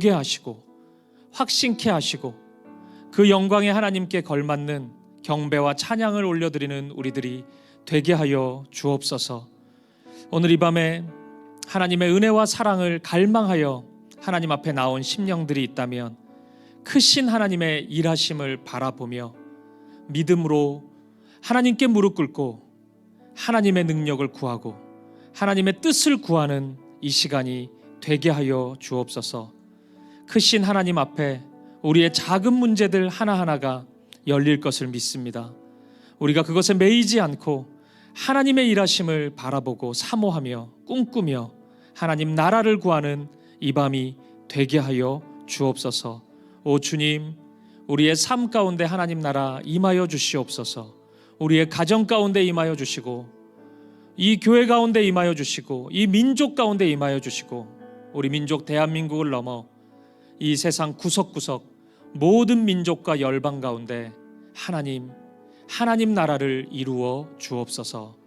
보게 하시고 확신케 하시고 그 영광의 하나님께 걸맞는 경배와 찬양을 올려드리는 우리들이 되게 하여 주옵소서. 오늘 이 밤에 하나님의 은혜와 사랑을 갈망하여 하나님 앞에 나온 심령들이 있다면 크신 하나님의 일하심을 바라보며 믿음으로 하나님께 무릎 꿇고 하나님의 능력을 구하고 하나님의 뜻을 구하는 이 시간이 되게 하여 주옵소서. 크신 하나님 앞에 우리의 작은 문제들 하나하나가 열릴 것을 믿습니다. 우리가 그것에 매이지 않고 하나님의 일하심을 바라보고 사모하며 꿈꾸며 하나님 나라를 구하는 이 밤이 되게 하여 주옵소서. 오 주님, 우리의 삶 가운데 하나님 나라 임하여 주시옵소서. 우리의 가정 가운데 임하여 주시고 이 교회 가운데 임하여 주시고 이 민족 가운데 임하여 주시고 우리 민족 대한민국을 넘어 이 세상 구석구석 모든 민족과 열방 가운데 하나님 나라를 이루어 주옵소서.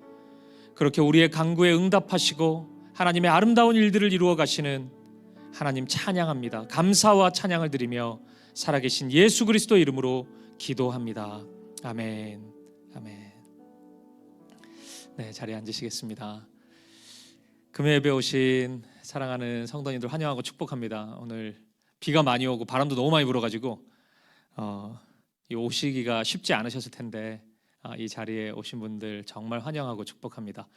그렇게 우리의 간구에 응답하시고 하나님의 아름다운 일들을 이루어 가시는 하나님 찬양합니다. 감사와 찬양을 드리며 살아계신 예수 그리스도 이름으로 기도합니다. 아멘. 아멘. 네, 자리에 앉으시겠습니다. 금요 예배 오신 사랑하는 성도님들 환영하고 축복합니다. 오늘 비가 많이 오고 바람도 너무 많이 불어가지고 오시기가 쉽지 않으셨을 텐데 이 자리에 오신 분들 정말 환영하고 축복합니다.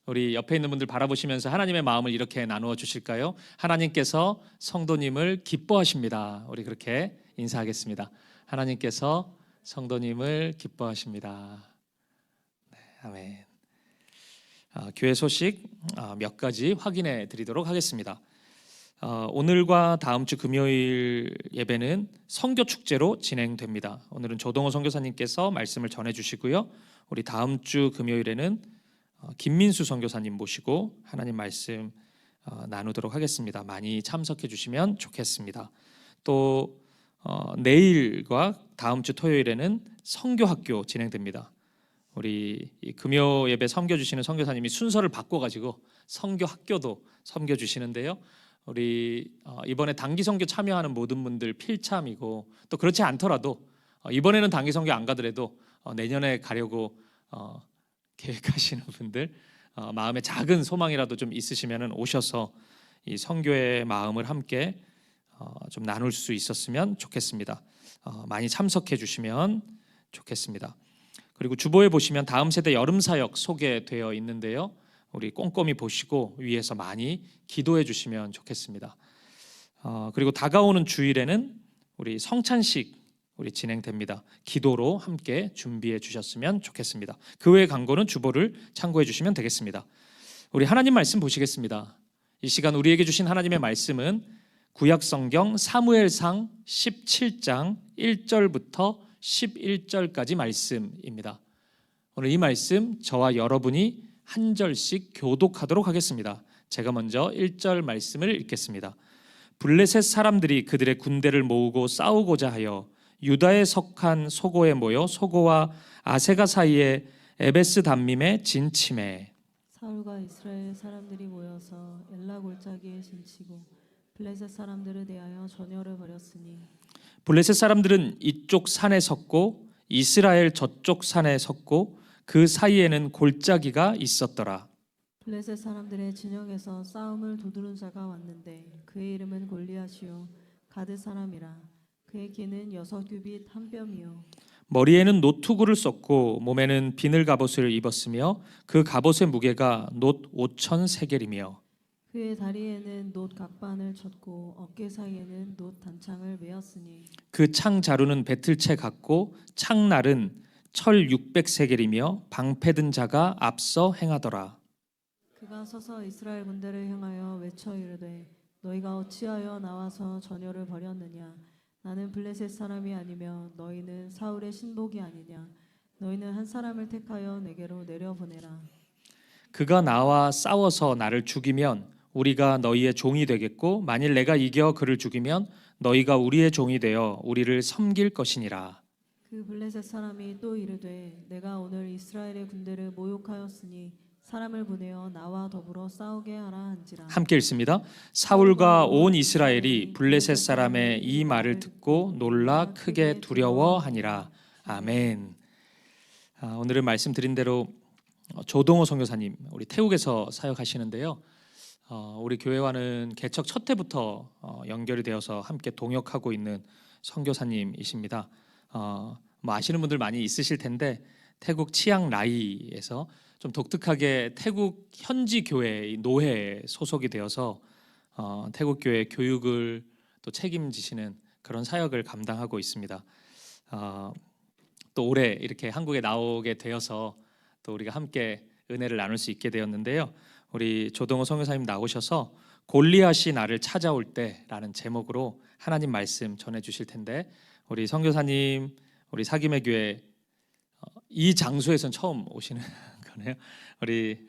우리 옆에 있는 분들 바라보시면서 하나님의 마음을 이렇게 나누어 주실까요? 하나님께서 성도님을 기뻐하십니다. 우리 그렇게 인사하겠습니다. 하나님께서 성도님을 기뻐하십니다. 네, 아멘. 교회 소식 몇 가지 확인해 드리도록 하겠습니다. 오늘과 다음 주 금요일 예배는 선교 축제로 진행됩니다. 오늘은 조동호 선교사님께서 말씀을 전해 주시고요. 우리 다음 주 금요일에는 김민수 선교사님 모시고 하나님 말씀 나누도록 하겠습니다. 많이 참석해 주시면 좋겠습니다. 또 내일과 다음 주 토요일에는 선교학교 진행됩니다. 우리 금요 예배 섬겨주시는 선교사님이 순서를 바꿔가지고 선교학교도 섬겨주시는데요. 우리 이번에 단기 선교 참여하는 모든 분들 필참이고 또 그렇지 않더라도 이번에는 단기 선교 안 가더라도 내년에 가려고 계획하시는 분들 마음에 작은 소망이라도 좀 있으시면 오셔서 이 선교의 마음을 함께 좀 나눌 수 있었으면 좋겠습니다. 많이 참석해 주시면 좋겠습니다. 그리고 주보에 보시면 다음 세대 여름 사역 소개되어 있는데요. 우리 꼼꼼히 보시고 위에서 많이 기도해 주시면 좋겠습니다. 그리고 다가오는 주일에는 우리 성찬식 우리 진행됩니다. 기도로 함께 준비해 주셨으면 좋겠습니다. 그 외의 광고는 주보를 참고해 주시면 되겠습니다. 우리 하나님 말씀 보시겠습니다. 이 시간 우리에게 주신 하나님의 말씀은 구약성경 사무엘상 17장 1절부터 11절까지 말씀입니다. 오늘 이 말씀 저와 여러분이 한 절씩 교독하도록 하겠습니다. 제가 먼저 1절 말씀을 읽겠습니다. 블레셋 사람들이 그들의 군대를 모으고 싸우고자 하여 유다에 속한 소고에 모여 소고와 아세가 사이에 에베스 담밈에 진침해 사울과 이스라엘 사람들이 모여서 엘라 골짜기에 진치고 블레셋 사람들을 대하여 전열을 벌였으니 블레셋 사람들은 이쪽 산에 섰고 이스라엘 저쪽 산에 섰고 그 사이에는 골짜기가 있었더라. 블레셋 사람들의 진영에서 싸움을 두드는 자가 왔는데 그의 이름은 골리앗이요 가드 사람이라. 그의 키는 6규빗 한 뼘이요 머리에는 노투구를 썼고 몸에는 비늘 갑옷을 입었으며 그 갑옷의 무게가 놋 5천 세겔이며 그의 다리에는 놋 각반을 쳤고 어깨 사이에는 놋 단창을 메었으니 그 창 자루는 배틀채 같고 창날은 철 600세겔이며 방패 든 자가 앞서 행하더라. 그가 서서 이스라엘 군대를 향하여 외쳐 이르되 너희가 어찌하여 나와서 전열을 벌였느냐. 나는 블레셋 사람이 아니며 너희는 사울의 신복이 아니냐. 너희는 한 사람을 택하여 내게로 내려보내라. 그가 나와 싸워서 나를 죽이면 우리가 너희의 종이 되겠고 만일 내가 이겨 그를 죽이면 너희가 우리의 종이 되어 우리를 섬길 것이니라. 그 블레셋 사람이 또 이르되 내가 오늘 이스라엘의 군대를 모욕하였으니 사람을 보내어 나와 더불어 싸우게 하라 한지라. 함께 읽습니다. 사울과 온 이스라엘이 블레셋 사람의 이 말을 듣고 놀라 크게 두려워하니라. 아멘. 오늘은 말씀드린 대로 조동호 선교사님, 우리 태국에서 사역하시는데요. 우리 교회와는 개척 첫 해부터 연결이 되어서 함께 동역하고 있는 선교사님이십니다. 뭐 아시는 분들 많이 있으실 텐데 태국 치앙라이에서 좀 독특하게 태국 현지 교회 노회에 소속이 되어서 태국 교회 교육을 또 책임지시는 그런 사역을 감당하고 있습니다. 또 올해 이렇게 한국에 나오게 되어서 또 우리가 함께 은혜를 나눌 수 있게 되었는데요. 우리 조동호 선교사님 나오셔서 골리앗이 나를 찾아올 때라는 제목으로 하나님 말씀 전해 주실 텐데, 우리 선교사님, 우리 사김의 교회 이 장소에선 처음 오시는 거네요. 우리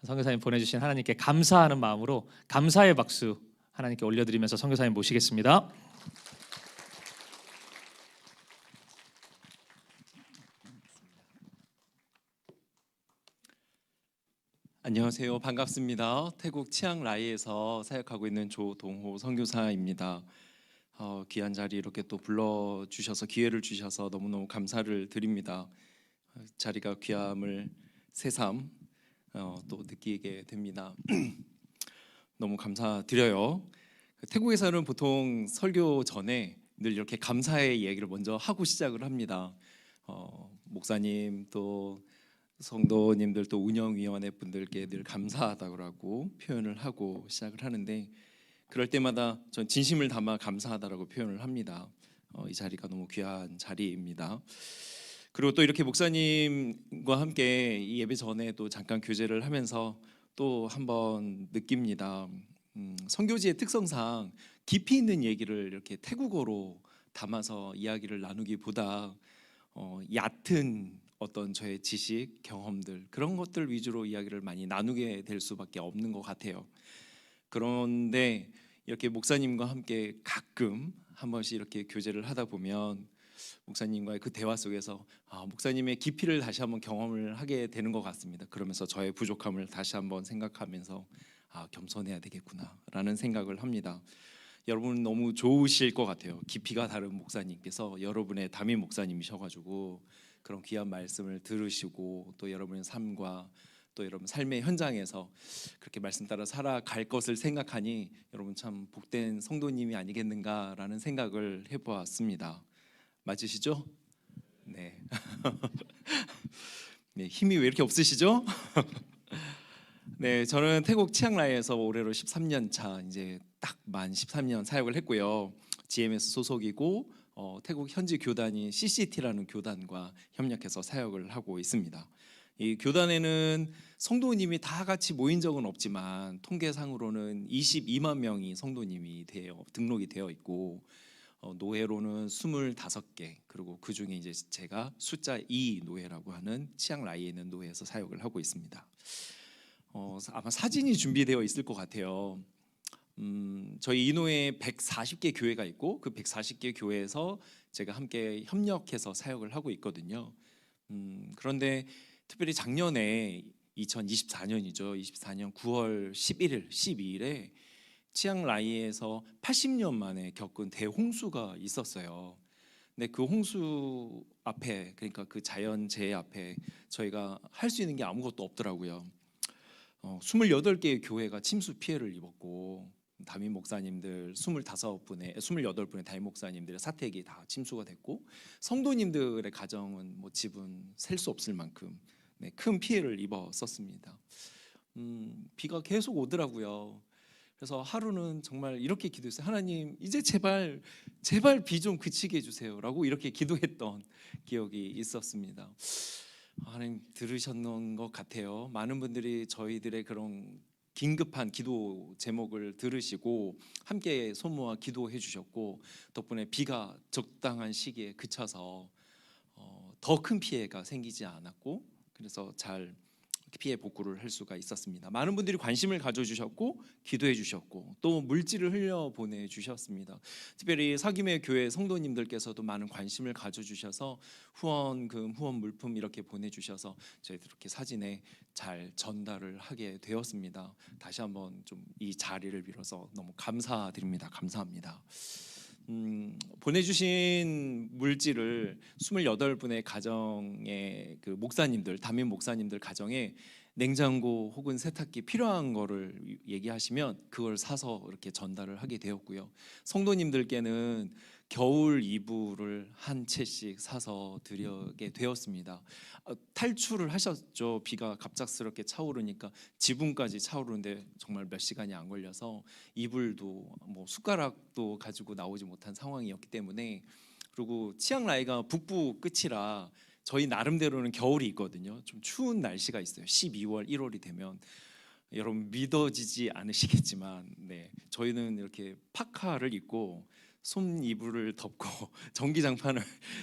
선교사님 보내주신 하나님께 감사하는 마음으로 감사의 박수 하나님께 올려드리면서 선교사님 모시겠습니다. 안녕하세요. 반갑습니다. 태국 치앙라이에서 사역하고 있는 조동호 선교사입니다. 귀한 자리 이렇게 또 불러주셔서 기회를 주셔서 너무너무 감사를 드립니다. 자리가 귀함을 새삼 또 느끼게 됩니다. 너무 감사드려요. 태국에서는 보통 설교 전에 늘 이렇게 감사의 이야기를 먼저 하고 시작을 합니다. 목사님 또 성도님들 또 운영위원회 분들께 늘 감사하다고 표현을 하고 시작을 하는데, 그럴 때마다 전 진심을 담아 감사하다라고 표현을 합니다. 이 자리가 너무 귀한 자리입니다. 그리고 또 이렇게 목사님과 함께 이 예배 전에 또 잠깐 교제를 하면서 또 한번 느낍니다. 선교지의 특성상 깊이 있는 얘기를 이렇게 태국어로 담아서 이야기를 나누기보다 얕은 어떤 저의 지식, 경험들, 그런 것들 위주로 이야기를 많이 나누게 될 수밖에 없는 것 같아요. 그런데 이렇게 목사님과 함께 가끔 한 번씩 이렇게 교제를 하다 보면 목사님과의 그 대화 속에서 목사님의 깊이를 다시 한번 경험을 하게 되는 것 같습니다. 그러면서 저의 부족함을 다시 한번 생각하면서 겸손해야 되겠구나라는 생각을 합니다. 여러분 너무 좋으실 것 같아요. 깊이가 다른 목사님께서 여러분의 담임 목사님이셔가지고 그런 귀한 말씀을 들으시고 또 여러분의 삶과 또 여러분 삶의 현장에서 그렇게 말씀 따라 살아갈 것을 생각하니 여러분 참 복된 성도님이 아니겠는가라는 생각을 해보았습니다. 맞으시죠? 네. 네, 힘이 왜 이렇게 없으시죠? 네, 저는 태국 치앙라이에서 올해로 13년 차, 이제 딱 만 13년 사역을 했고요. GMS 소속이고 태국 현지 교단인 CCT라는 교단과 협력해서 사역을 하고 있습니다. 이 교단에는 성도님이 다 같이 모인 적은 없지만 통계상으로는 22만 명이 성도님이 등록이 되어 있고 노회로는 25개, 그리고 그 중에 이제 제가 숫자 2 노회라고 하는 치앙라이에 있는 노회에서 사역을 하고 있습니다. 아마 사진이 준비되어 있을 것 같아요. 저희 이노에 140개 교회가 있고 그 140개 교회에서 제가 함께 협력해서 사역을 하고 있거든요. 그런데 특별히 작년에 2024년이죠. 24년 9월 11일, 12일에 치앙라이에서 80년 만에 겪은 대홍수가 있었어요. 근데 그 홍수 앞에, 그러니까 그 자연재해 앞에 저희가 할 수 있는 게 아무것도 없더라고요. 28개의 교회가 침수 피해를 입었고 담임 목사님들 28분의 담임 목사님들의 사택이 다 침수가 됐고 성도님들의 가정은 뭐 집은 셀 수 없을 만큼 큰 피해를 입었었습니다. 비가 계속 오더라고요. 그래서 하루는 정말 이렇게 기도했어요. 하나님, 이제 제발 비 좀 그치게 해주세요라고 이렇게 기도했던 기억이 있었습니다. 하나님 들으셨는 것 같아요. 많은 분들이 저희들의 그런 긴급한 기도 제목을 들으시고 함께 소모와 기도해 주셨고 덕분에 비가 적당한 시기에 그쳐서 더 큰 피해가 생기지 않았고, 그래서 잘 피해 복구를 할 수가 있었습니다. 많은 분들이 관심을 가져주셨고 기도해 주셨고 또 물질을 흘려 보내주셨습니다. 특별히 사김의 교회 성도님들께서도 많은 관심을 가져주셔서 후원금, 후원 물품 이렇게 보내주셔서 저희들 이렇게 사진에 잘 전달을 하게 되었습니다. 다시 한번 좀 이 자리를 빌어서 너무 감사드립니다. 감사합니다. 보내주신 물질을 28분의 가정의 그 목사님들, 담임 목사님들 가정에 냉장고 혹은 세탁기 필요한 거를 얘기하시면 그걸 사서 이렇게 전달을 하게 되었고요. 성도님들께는 겨울 이불을 한 채씩 사서 드리게 되었습니다. 탈출을 하셨죠. 비가 갑작스럽게 차오르니까 지붕까지 차오르는데 정말 몇 시간이 안 걸려서 이불도 뭐 숟가락도 가지고 나오지 못한 상황이었기 때문에, 그리고 치앙라이가 북부 끝이라 저희 나름대로는 겨울이 있거든요. 좀 추운 날씨가 있어요. 12월, 1월이 되면 여러분 믿어지지 않으시겠지만 저희는 이렇게 파카를 입고 손 이불을 덮고 전기장판을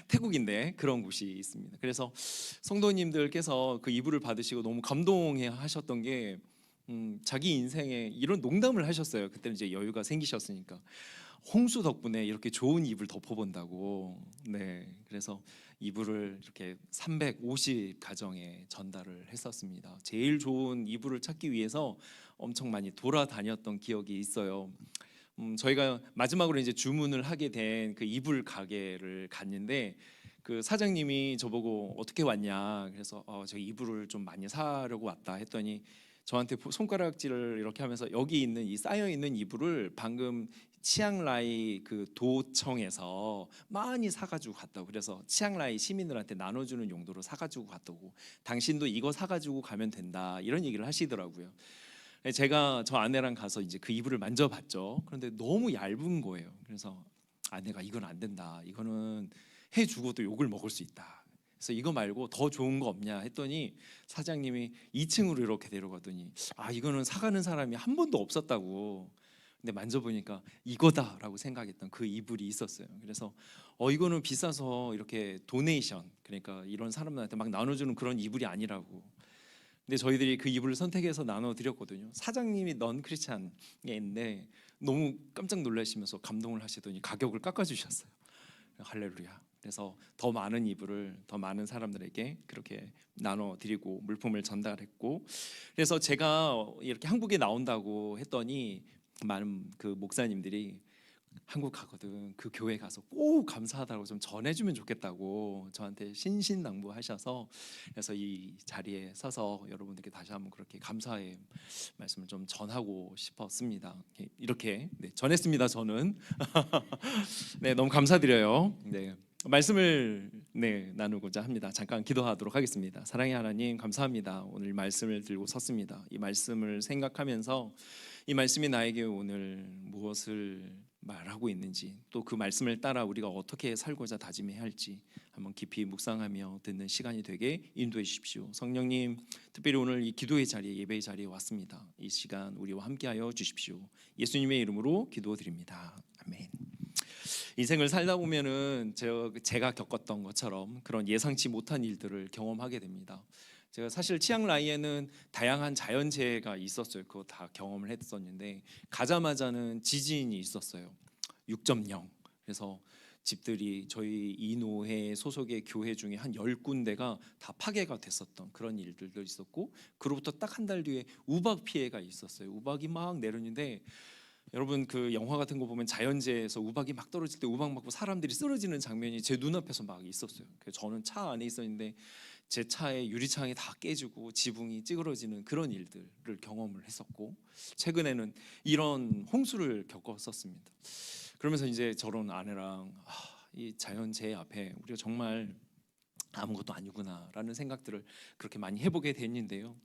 태국인데 그런 곳이 있습니다. 그래서 성도님들께서 그 이불을 받으시고 너무 감동해 하셨던 게 자기 인생에 이런 농담을 하셨어요. 그때는 이제 여유가 생기셨으니까 홍수 덕분에 이렇게 좋은 이불 덮어본다고. 그래서 이불을 이렇게 350 가정에 전달을 했었습니다. 제일 좋은 이불을 찾기 위해서 엄청 많이 돌아다녔던 기억이 있어요. 저희가 마지막으로 이제 주문을 하게 된 그 이불 가게를 갔는데 그 사장님이 저보고 어떻게 왔냐, 그래서 저 이불을 좀 많이 사려고 왔다 했더니 저한테 손가락질을 이렇게 하면서 여기 있는 이 쌓여 있는 이불을 방금 치앙라이 그 도청에서 많이 사가지고 갔다고, 그래서 치앙라이 시민들한테 나눠주는 용도로 사가지고 갔다고, 당신도 이거 사가지고 가면 된다, 이런 얘기를 하시더라고요. 제가 저 아내랑 가서 이제 그 이불을 만져봤죠. 그런데 너무 얇은 거예요. 그래서 아내가 이건 안 된다, 이거는 해주고도 욕을 먹을 수 있다, 그래서 이거 말고 더 좋은 거 없냐 했더니 사장님이 2층으로 이렇게 데려가더니 이거는 사가는 사람이 한 번도 없었다고. 근데 만져보니까 이거다라고 생각했던 그 이불이 있었어요. 그래서 이거는 비싸서 이렇게 도네이션, 그러니까 이런 사람들한테 막 나눠주는 그런 이불이 아니라고. 근데 저희들이 그 이불을 선택해서 나눠드렸거든요. 사장님이 넌 크리스찬인데 너무 깜짝 놀라시면서 감동을 하시더니 가격을 깎아주셨어요. 할렐루야. 그래서 더 많은 이불을 더 많은 사람들에게 그렇게 나눠드리고 물품을 전달했고, 그래서 제가 이렇게 한국에 나온다고 했더니 많은 그 목사님들이 한국 가거든 그 교회 가서 꼭 감사하다고 좀 전해주면 좋겠다고 저한테 신신당부하셔서, 그래서 이 자리에 서서 여러분들께 다시 한번 그렇게 감사의 말씀을 좀 전하고 싶었습니다. 이렇게 전했습니다. 저는 너무 감사드려요. 말씀을 나누고자 합니다. 잠깐 기도하도록 하겠습니다. 사랑의 하나님, 감사합니다. 오늘 말씀을 들고 섰습니다. 이 말씀을 생각하면서 이 말씀이 나에게 오늘 무엇을 말하고 있는지, 또 그 말씀을 따라 우리가 어떻게 살고자 다짐해야 할지 한번 깊이 묵상하며 듣는 시간이 되게 인도해 주십시오. 성령님, 특별히 오늘 이 기도의 자리에, 예배의 자리에 왔습니다. 이 시간 우리와 함께하여 주십시오. 예수님의 이름으로 기도드립니다. 아멘. 인생을 살다 보면은 제가 겪었던 것처럼 그런 예상치 못한 일들을 경험하게 됩니다. 제가 사실 치앙라이에는 다양한 자연재해가 있었어요. 그거 다 경험을 했었는데 가자마자는 지진이 있었어요. 6.0. 그래서 집들이 저희 이노회 소속의 교회 중에 한 10군데가 다 파괴가 됐었던 그런 일들도 있었고, 그로부터 딱 한 달 뒤에 우박 피해가 있었어요. 우박이 막 내렸는데 여러분 그 영화 같은 거 보면 자연재해에서 우박이 막 떨어질 때 우박 맞고 사람들이 쓰러지는 장면이 제 눈앞에서 막 있었어요. 그래서 저는 차 안에 있었는데 제 차의 유리창이 다 깨지고 지붕이 찌그러지는 그런 일들을 경험을 했었고, 최근에는 이런 홍수를 겪었었습니다. 그러면서 이제 저런 아내랑 이 자연재해 앞에 우리가 정말 아무것도 아니구나라는 생각들을 그렇게 많이 해보게 됐는데요.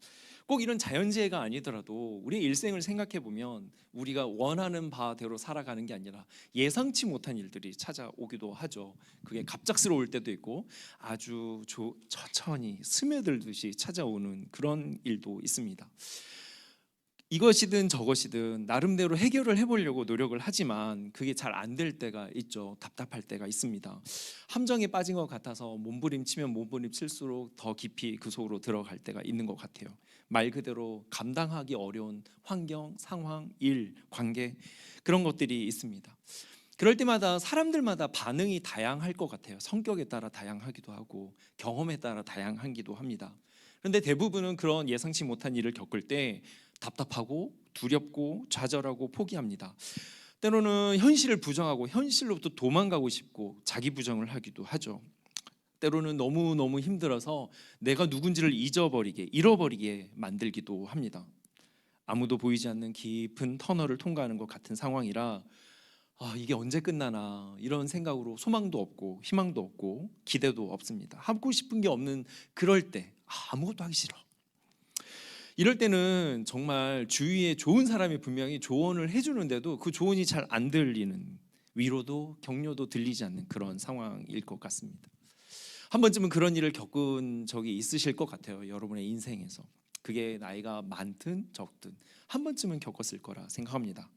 꼭 이런 자연재해가 아니더라도 우리의 일생을 생각해 보면 우리가 원하는 바대로 살아가는 게 아니라 예상치 못한 일들이 찾아오기도 하죠. 그게 갑작스러울 때도 있고 아주 천천히 스며들듯이 찾아오는 그런 일도 있습니다. 이것이든 저것이든 나름대로 해결을 해보려고 노력을 하지만 그게 잘 안 될 때가 있죠. 답답할 때가 있습니다. 함정에 빠진 것 같아서 몸부림치면 몸부림칠수록 더 깊이 그 속으로 들어갈 때가 있는 것 같아요. 말 그대로 감당하기 어려운 환경, 상황, 일, 관계, 그런 것들이 있습니다. 그럴 때마다 사람들마다 반응이 다양할 것 같아요. 성격에 따라 다양하기도 하고 경험에 따라 다양하기도 합니다. 그런데 대부분은 그런 예상치 못한 일을 겪을 때 답답하고 두렵고 좌절하고 포기합니다. 때로는 현실을 부정하고 현실로부터 도망가고 싶고 자기 부정을 하기도 하죠. 때로는 너무너무 힘들어서 내가 누군지를 잃어버리게 만들기도 합니다. 아무도 보이지 않는 깊은 터널을 통과하는 것 같은 상황이라 이게 언제 끝나나 이런 생각으로 소망도 없고 희망도 없고 기대도 없습니다. 하고 싶은 게 없는 그럴 때 아무것도 하기 싫어. 이럴 때는 정말 주위에 좋은 사람이 분명히 조언을 해주는데도 그 조언이 잘 안 들리는, 위로도 격려도 들리지 않는 그런 상황일 것 같습니다. 한 번쯤은 그런 일을 겪은 적이 있으실 것 같아요. 여러분의 인생에서. 그게 나이가 많든 적든 한 번쯤은 겪었을 거라 생각합니다.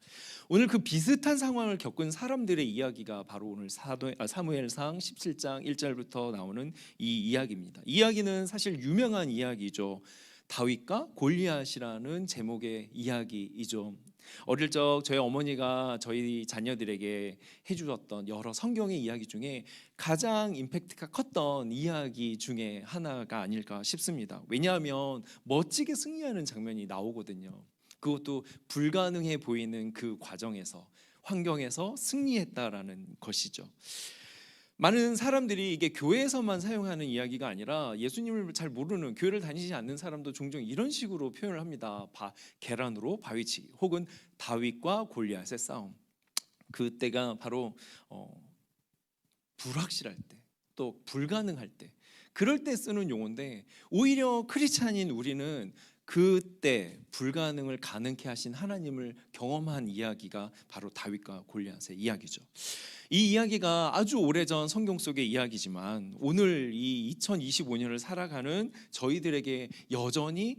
오늘 그 비슷한 상황을 겪은 사람들의 이야기가 바로 오늘 사무엘상 17장 1절부터 나오는 이 이야기입니다. 이 이야기는 사실 유명한 이야기죠. 다윗과 골리앗이라는 제목의 이야기이죠. 어릴 적 저희 어머니가 저희 자녀들에게 해주셨던 여러 성경의 이야기 중에 가장 임팩트가 컸던 이야기 중에 하나가 아닐까 싶습니다. 왜냐하면 멋지게 승리하는 장면이 나오거든요. 그것도 불가능해 보이는 그 과정에서, 환경에서 승리했다라는 것이죠. 많은 사람들이 이게 교회에서만 사용하는 이야기가 아니라 예수님을 잘 모르는, 교회를 다니지 않는 사람도 종종 이런 식으로 표현을 합니다. 계란으로 바위치기, 혹은 다윗과 골리앗의 싸움. 그때가 바로 불확실할 때, 또 불가능할 때, 그럴 때 쓰는 용어인데, 오히려 크리스찬인 우리는 그때 불가능을 가능케 하신 하나님을 경험한 이야기가 바로 다윗과 골리앗의 이야기죠. 이 이야기가 아주 오래전 성경 속의 이야기지만 오늘 이 2025년을 살아가는 저희들에게 여전히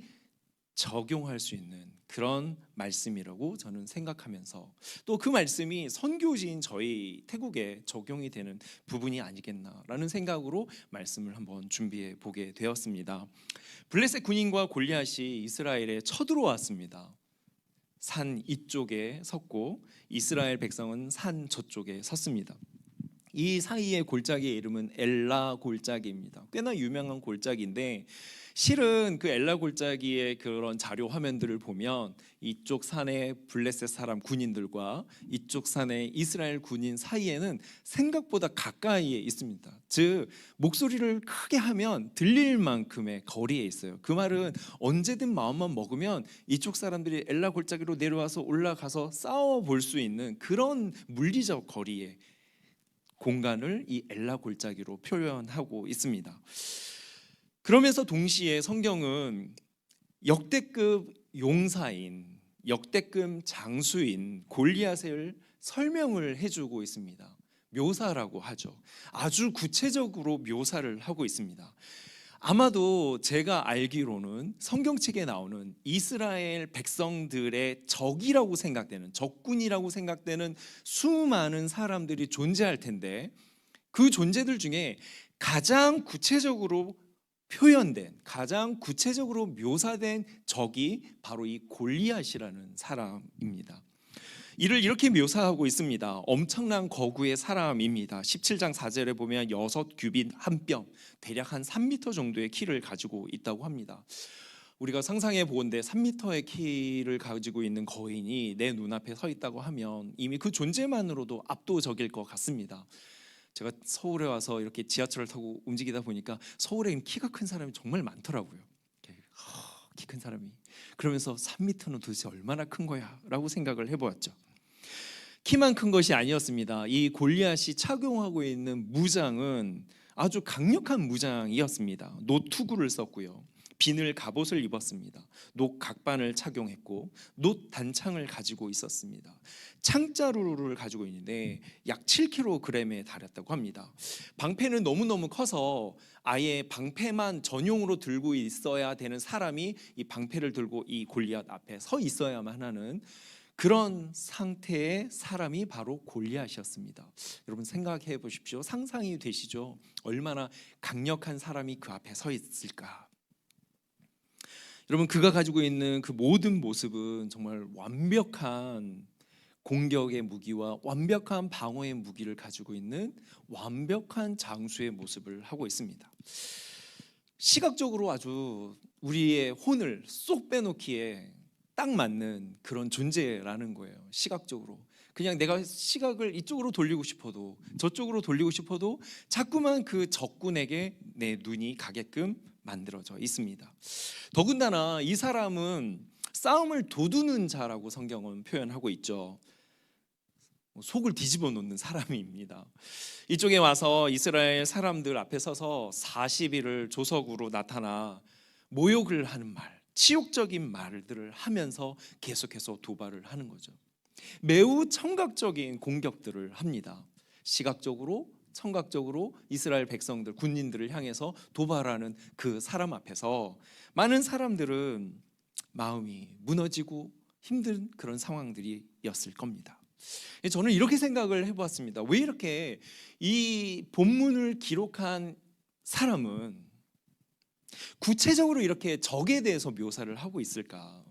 적용할 수 있는 그런 말씀이라고 저는 생각하면서, 또 그 말씀이 선교지인 저희 태국에 적용이 되는 부분이 아니겠나라는 생각으로 말씀을 한번 준비해 보게 되었습니다. 블레셋 군인과 골리앗이 이스라엘에 쳐들어왔습니다. 산 이쪽에 섰고 이스라엘 백성은 산 저쪽에 섰습니다. 이 사이의 골짜기의 이름은 엘라 골짜기입니다. 꽤나 유명한 골짜기인데, 실은 그 엘라 골짜기의 그런 자료 화면들을 보면 이쪽 산의 블레셋 사람 군인들과 이쪽 산의 이스라엘 군인 사이에는 생각보다 가까이에 있습니다. 즉 목소리를 크게 하면 들릴 만큼의 거리에 있어요. 그 말은 언제든 마음만 먹으면 이쪽 사람들이 엘라 골짜기로 내려와서 올라가서 싸워볼 수 있는 그런 물리적 거리에 공간을 이 엘라 골짜기로 표현하고 있습니다. 그러면서 동시에 성경은 역대급 용사인, 역대급 장수인 골리앗을 설명을 해주고 있습니다. 묘사라고 하죠. 아주 구체적으로 묘사를 하고 있습니다. 아마도 제가 알기로는 성경책에 나오는 이스라엘 백성들의 적이라고 생각되는, 적군이라고 생각되는 수많은 사람들이 존재할 텐데, 그 존재들 중에 가장 구체적으로 표현된, 가장 구체적으로 묘사된 적이 바로 이 골리앗이라는 사람입니다. 이를 이렇게 묘사하고 있습니다. 엄청난 거구의 사람입니다. 17장 4절에 보면 6규빗 한 뼘, 대략 한 3m 정도의 키를 가지고 있다고 합니다. 우리가 상상해 보건대 3m의 키를 가지고 있는 거인이 내 눈앞에 서 있다고 하면 이미 그 존재만으로도 압도적일 것 같습니다. 제가 서울에 와서 이렇게 지하철을 타고 움직이다 보니까 서울에는 키가 큰 사람이 정말 많더라고요. 키 큰 사람이. 그러면서 3m는 도대체 얼마나 큰 거야? 라고 생각을 해보았죠. 키만 큰 것이 아니었습니다. 이 골리앗이 착용하고 있는 무장은 아주 강력한 무장이었습니다. 노투구를 썼고요. 비늘 갑옷을 입었습니다. 녹 각반을 착용했고 놋 단창을 가지고 있었습니다. 창자루를 가지고 있는데 약 7kg에 달했다고 합니다. 방패는 너무너무 커서 아예 방패만 전용으로 들고 있어야 되는 사람이 이 방패를 들고 이 골리앗 앞에 서 있어야만 하는 그런 상태의 사람이 바로 골리앗이었습니다. 여러분 생각해 보십시오. 상상이 되시죠? 얼마나 강력한 사람이 그 앞에 서 있을까? 여러분 그가 가지고 있는 그 모든 모습은 정말 완벽한 공격의 무기와 완벽한 방어의 무기를 가지고 있는 완벽한 장수의 모습을 하고 있습니다. 시각적으로 아주 우리의 혼을 쏙 빼놓기에 딱 맞는 그런 존재라는 거예요. 시각적으로 그냥 내가 시각을 이쪽으로 돌리고 싶어도 저쪽으로 돌리고 싶어도 자꾸만 그 적군에게 내 눈이 가게끔 만들어져 있습니다. 더군다나 이 사람은 싸움을 도두는 자라고 성경은 표현하고 있죠. 속을 뒤집어 놓는 사람입니다. 이쪽에 와서 이스라엘 사람들 앞에 서서 40일을 조석으로 나타나 모욕을 하는 말, 치욕적인 말들을 하면서 계속해서 도발을 하는 거죠. 매우 청각적인 공격들을 합니다. 시각적으로, 청각적으로 이스라엘 백성들, 군인들을 향해서 도발하는 그 사람 앞에서 많은 사람들은 마음이 무너지고 힘든 그런 상황들이었을 겁니다. 저는 이렇게 생각을 해보았습니다. 왜 이렇게 이 본문을 기록한 사람은 구체적으로 이렇게 적에 대해서 묘사를 하고 있을까?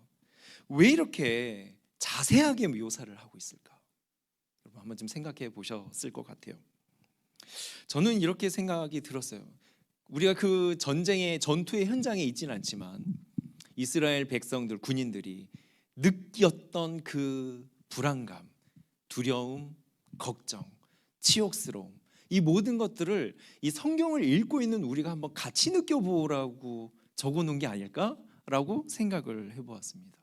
왜 이렇게 자세하게 묘사를 하고 있을까? 여러분 한번 좀 생각해 보셨을 것 같아요. 저는 이렇게 생각이 들었어요. 우리가 그 전투의 현장에 있지는 않지만 이스라엘 백성들, 군인들이 느꼈던 그 불안감, 두려움, 걱정, 치욕스러움, 이 모든 것들을 이 성경을 읽고 있는 우리가 한번 같이 느껴보라고 적어놓은 게 아닐까라고 생각을 해보았습니다.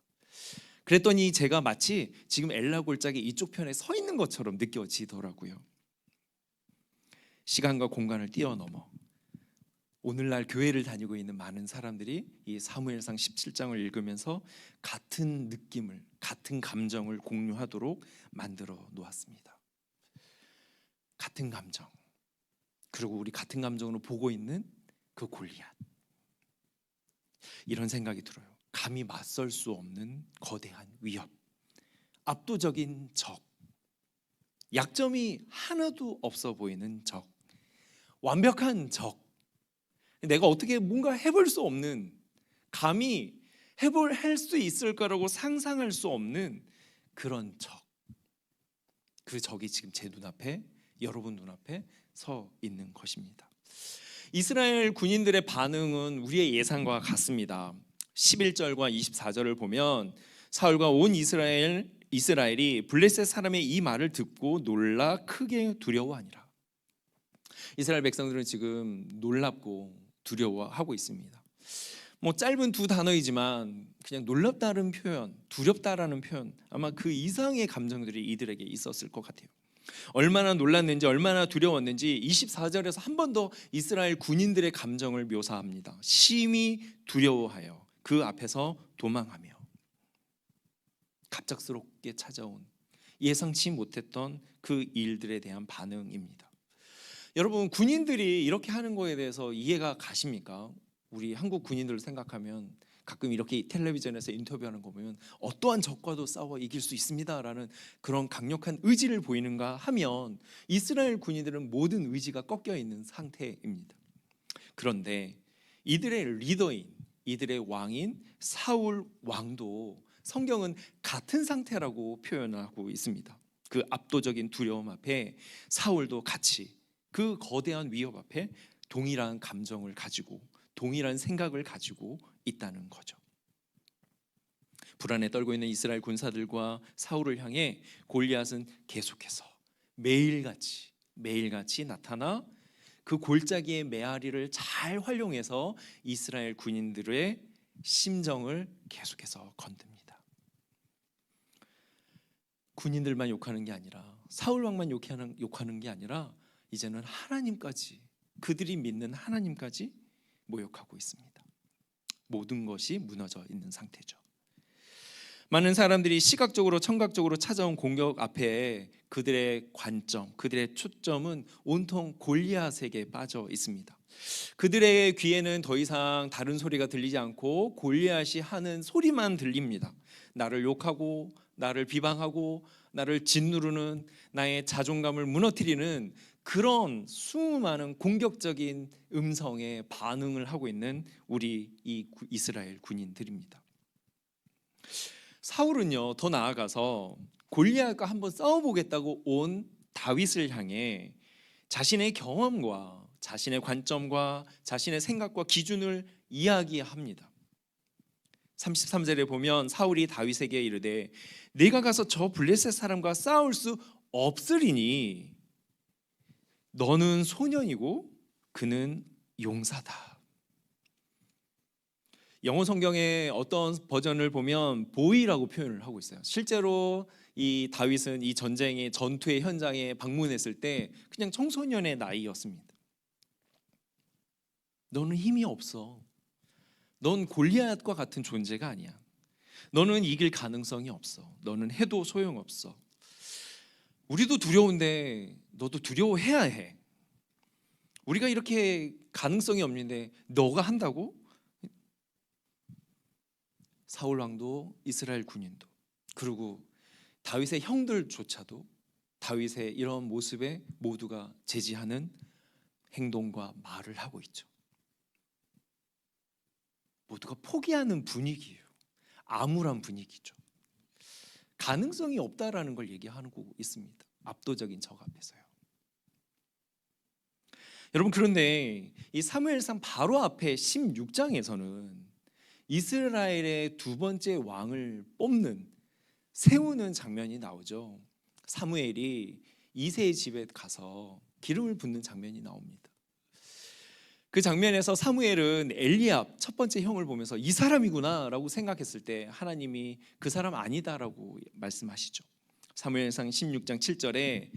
그랬더니 제가 마치 지금 엘라 골짜기 이쪽 편에 서 있는 것처럼 느껴지더라고요. 시간과 공간을 뛰어넘어 오늘날 교회를 다니고 있는 많은 사람들이 이 사무엘상 17장을 읽으면서 같은 느낌을, 같은 감정을 공유하도록 만들어 놓았습니다. 같은 감정, 그리고 우리 같은 감정으로 보고 있는 그 골리앗. 이런 생각이 들어요. 감히 맞설 수 없는 거대한 위협, 압도적인 적, 약점이 하나도 없어 보이는 적, 완벽한 적, 내가 어떻게 뭔가 해볼 수 없는, 감히 할 수 있을까라고 상상할 수 없는 그런 적. 그 적이 지금 제 눈앞에, 여러분 눈앞에 서 있는 것입니다. 이스라엘 군인들의 반응은 우리의 예상과 같습니다. 11절과 24절을 보면 사울과 온 이스라엘이 블레셋 사람의 이 말을 듣고 놀라 크게 두려워하니라. 이스라엘 백성들은 지금 놀랍고 두려워하고 있습니다. 짧은 두 단어이지만 그냥 놀랍다는 표현, 두렵다라는 표현, 아마 그 이상의 감정들이 이들에게 있었을 것 같아요. 얼마나 놀랐는지, 얼마나 두려웠는지 24절에서 한 번 더 이스라엘 군인들의 감정을 묘사합니다. 심히 두려워하여 그 앞에서 도망하며. 갑작스럽게 찾아온 예상치 못했던 그 일들에 대한 반응입니다. 여러분, 군인들이 이렇게 하는 거에 대해서 이해가 가십니까? 우리 한국 군인들을 생각하면 가끔 이렇게 텔레비전에서 인터뷰하는 거 보면 어떠한 적과도 싸워 이길 수 있습니다라는 그런 강력한 의지를 보이는가 하면 이스라엘 군인들은 모든 의지가 꺾여 있는 상태입니다. 그런데 이들의 리더인, 이들의 왕인 사울 왕도 성경은 같은 상태라고 표현하고 있습니다. 그 압도적인 두려움 앞에 사울도 같이 그 거대한 위협 앞에 동일한 감정을 가지고 동일한 생각을 가지고 있다는 거죠. 불안에 떨고 있는 이스라엘 군사들과 사울을 향해 골리앗은 계속해서 매일같이 나타나 그 골짜기의 메아리를 잘 활용해서 이스라엘 군인들의 심정을 계속해서 건듭니다. 군인들만 욕하는 게 아니라 사울 왕만 욕하는 게 아니라 이제는 하나님까지, 그들이 믿는 하나님까지 모욕하고 있습니다. 모든 것이 무너져 있는 상태죠. 많은 사람들이 시각적으로 청각적으로 찾아온 공격 앞에 그들의 관점, 그들의 초점은 온통 골리앗에게 빠져 있습니다. 그들의 귀에는 더 이상 다른 소리가 들리지 않고 골리앗이 하는 소리만 들립니다. 나를 욕하고 나를 비방하고 나를 짓누르는, 나의 자존감을 무너뜨리는 그런 수많은 공격적인 음성에 반응을 하고 있는 우리 이 이스라엘 군인들입니다. 사울은요, 더 나아가서 골리앗과 한번 싸워보겠다고 온 다윗을 향해 자신의 경험과 자신의 관점과 자신의 생각과 기준을 이야기합니다. 33절에 보면 사울이 다윗에게 이르되 네가 가서 저 블레셋 사람과 싸울 수 없으리니 너는 소년이고 그는 용사다. 영어 성경의 어떤 버전을 보면 보이라고 표현을 하고 있어요. 실제로 이 다윗은 이 전쟁의 전투의 현장에 방문했을 때 그냥 청소년의 나이였습니다. 너는 힘이 없어. 넌 골리앗과 같은 존재가 아니야. 너는 이길 가능성이 없어. 너는 해도 소용없어. 우리도 두려운데 너도 두려워해야 해. 우리가 이렇게 가능성이 없는데 너가 한다고? 사울 왕도 이스라엘 군인도 그리고 다윗의 형들조차도 다윗의 이런 모습에 모두가 제지하는 행동과 말을 하고 있죠. 모두가 포기하는 분위기예요. 암울한 분위기죠. 가능성이 없다라는 걸 얘기하고 있습니다. 압도적인 적 앞에서요. 여러분, 그런데 이 사무엘상 바로 앞에 16장에서는 이스라엘의 두 번째 왕을 뽑는, 세우는 장면이 나오죠. 사무엘이 이새의 집에 가서 기름을 붓는 장면이 나옵니다. 그 장면에서 사무엘은 엘리압 첫 번째 형을 보면서 이 사람이구나 라고 생각했을 때 하나님이 그 사람 아니다라고 말씀하시죠. 사무엘상 16장 7절에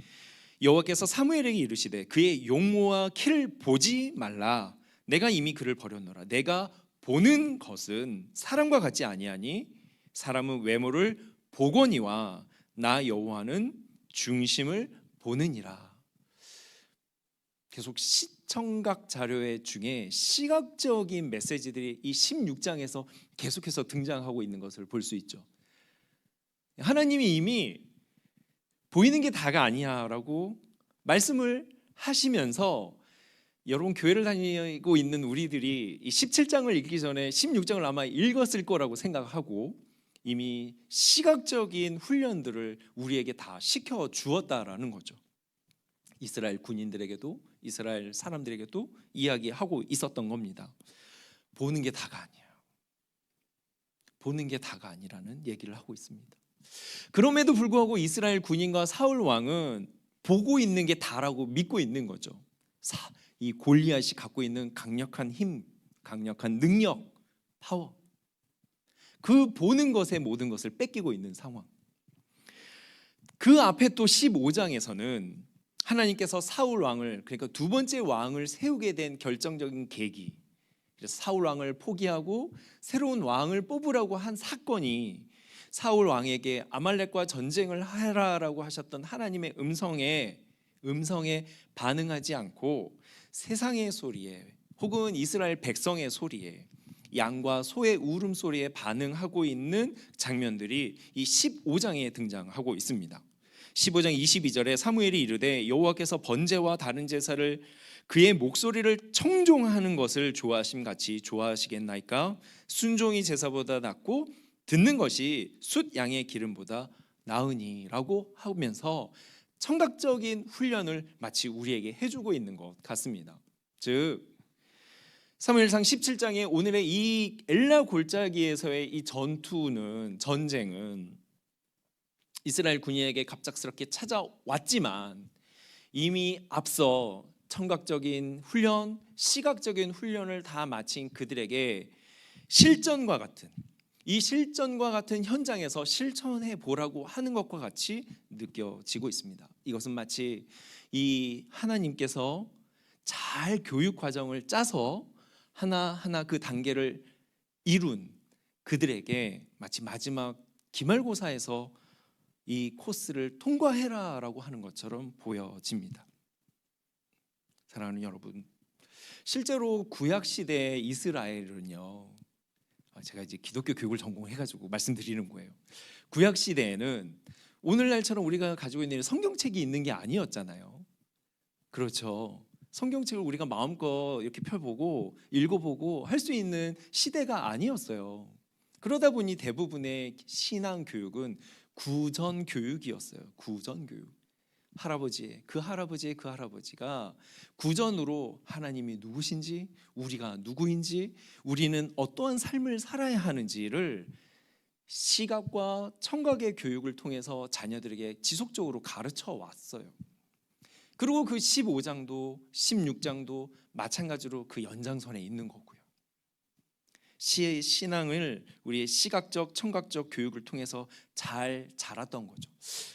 여호와께서 사무엘에게 이르시되 그의 용모와 키를 보지 말라. 내가 이미 그를 버렸노라. 내가 보는 것은 사람과 같지 아니하니 사람은 외모를 보거니와 나 여호와는 중심을 보느니라. 계속 시청각 자료의 중에 시각적인 메시지들이 이 16장에서 계속해서 등장하고 있는 것을 볼 수 있죠. 하나님이 이미 보이는 게 다가 아니야라고 말씀을 하시면서 여러분, 교회를 다니고 있는 우리들이 이 17장을 읽기 전에 16장을 아마 읽었을 거라고 생각하고 이미 시각적인 훈련들을 우리에게 다 시켜 주었다라는 거죠. 이스라엘 군인들에게도 이스라엘 사람들에게도 이야기하고 있었던 겁니다. 보는 게 다가 아니에요. 보는 게 다가 아니라는 얘기를 하고 있습니다. 그럼에도 불구하고 이스라엘 군인과 사울 왕은 보고 있는 게 다라고 믿고 있는 거죠. 이 골리앗이 갖고 있는 강력한 힘, 강력한 능력, 파워, 그 보는 것에 모든 것을 뺏기고 있는 상황. 그 앞에 또 15장에서는 하나님께서 사울 왕을, 그러니까 두 번째 왕을 세우게 된 결정적인 계기, 그래서 사울 왕을 포기하고 새로운 왕을 뽑으라고 한 사건이 사울 왕에게 아말렉과 전쟁을 하라라고 하셨던 하나님의 음성에 반응하지 않고 세상의 소리에 혹은 이스라엘 백성의 소리에, 양과 소의 울음소리에 반응하고 있는 장면들이 이 15장에 등장하고 있습니다. 15장 22절에 사무엘이 이르되 여호와께서 번제와 다른 제사를 그의 목소리를 청종하는 것을 좋아하심 같이 좋아하시겠나이까? 순종이 제사보다 낫고 듣는 것이 숫 양의 기름보다 나으니 라고 하면서 청각적인 훈련을 마치 우리에게 해주고 있는 것 같습니다. 즉 사무엘상 17장의 오늘의 이 엘라 골짜기에서의 이 전쟁은 이스라엘 군인에게 갑작스럽게 찾아왔지만 이미 앞서 청각적인 훈련, 시각적인 훈련을 다 마친 그들에게 실전과 같은 현장에서 실천해 보라고 하는 것과 같이 느껴지고 있습니다. 이것은 마치 이 하나님께서 잘 교육 과정을 짜서 하나하나 그 단계를 이룬 그들에게 마치 마지막 기말고사에서 이 코스를 통과해라라고 하는 것처럼 보여집니다. 사랑하는 여러분, 실제로 구약 시대 이스라엘은요, 제가 이제 기독교 교육을 전공해가지고 말씀드리는 거예요. 구약 시대에는 오늘날처럼 우리가 가지고 있는 성경책이 있는 게 아니었잖아요. 그렇죠. 성경책을 우리가 마음껏 이렇게 펴보고 읽어보고 할 수 있는 시대가 아니었어요. 그러다 보니 대부분의 신앙 교육은 구전 교육이었어요. 구전 교육. 할아버지의 그 할아버지가 구전으로 하나님이 누구신지, 우리가 누구인지, 우리는 어떠한 삶을 살아야 하는지를 시각과 청각의 교육을 통해서 자녀들에게 지속적으로 가르쳐 왔어요. 그리고 그 15장도 16장도 마찬가지로 그 연장선에 있는 거고요. 신앙을 우리의 시각적, 청각적 교육을 통해서 잘 자랐던 거죠.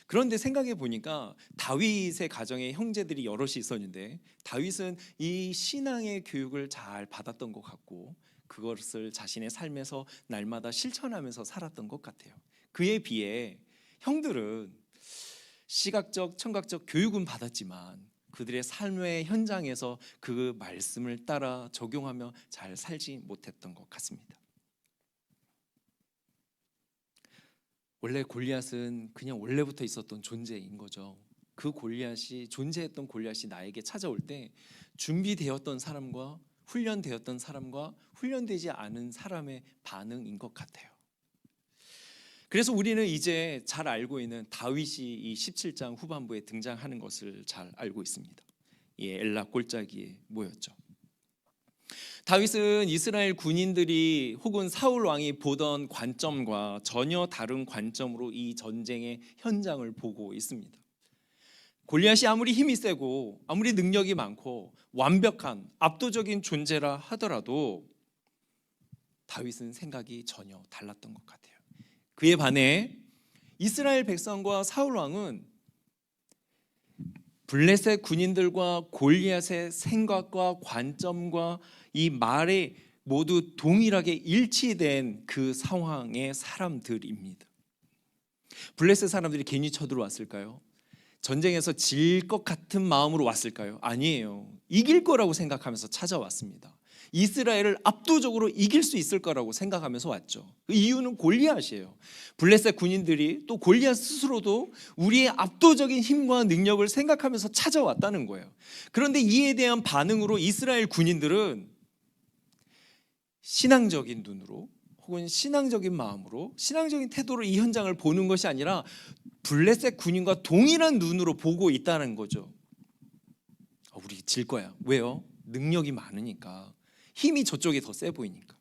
그런데 생각해 보니까 다윗의 가정에 형제들이 여럿이 있었는데 다윗은 이 신앙의 교육을 잘 받았던 것 같고 그것을 자신의 삶에서 날마다 실천하면서 살았던 것 같아요. 그에 비해 형들은 시각적, 청각적 교육은 받았지만 그들의 삶의 현장에서 그 말씀을 따라 적용하며 잘 살지 못했던 것 같습니다. 원래 골리앗은 그냥 원래부터 있었던 존재인 거죠. 그 골리앗이 존재했던 골리앗이 나에게 찾아올 때 준비되었던 사람과 훈련되었던 사람과 훈련되지 않은 사람의 반응인 것 같아요. 그래서 우리는 이제 잘 알고 있는 다윗이 이 17장 후반부에 등장하는 것을 잘 알고 있습니다. 엘라 골짜기에 모였죠. 다윗은 이스라엘 군인들이 혹은 사울 왕이 보던 관점과 전혀 다른 관점으로 이 전쟁의 현장을 보고 있습니다. 골리앗이 아무리 힘이 세고 아무리 능력이 많고 완벽한 압도적인 존재라 하더라도 다윗은 생각이 전혀 달랐던 것 같아요. 그에 반해 이스라엘 백성과 사울 왕은 블레셋 군인들과 골리앗의 생각과 관점과 이 말에 모두 동일하게 일치된 그 상황의 사람들입니다. 블레셋 사람들이 괜히 쳐들어왔을까요? 전쟁에서 질 것 같은 마음으로 왔을까요? 아니에요. 이길 거라고 생각하면서 찾아왔습니다. 이스라엘을 압도적으로 이길 수 있을 거라고 생각하면서 왔죠. 그 이유는 골리앗이에요. 블레셋 군인들이 또 골리앗 스스로도 우리의 압도적인 힘과 능력을 생각하면서 찾아왔다는 거예요. 그런데 이에 대한 반응으로 이스라엘 군인들은 신앙적인 눈으로 혹은 신앙적인 마음으로 신앙적인 태도로 이 현장을 보는 것이 아니라 블레셋 군인과 동일한 눈으로 보고 있다는 거죠. 우리 질 거야. 왜요? 능력이 많으니까. 힘이 저쪽이 더 세 보이니까.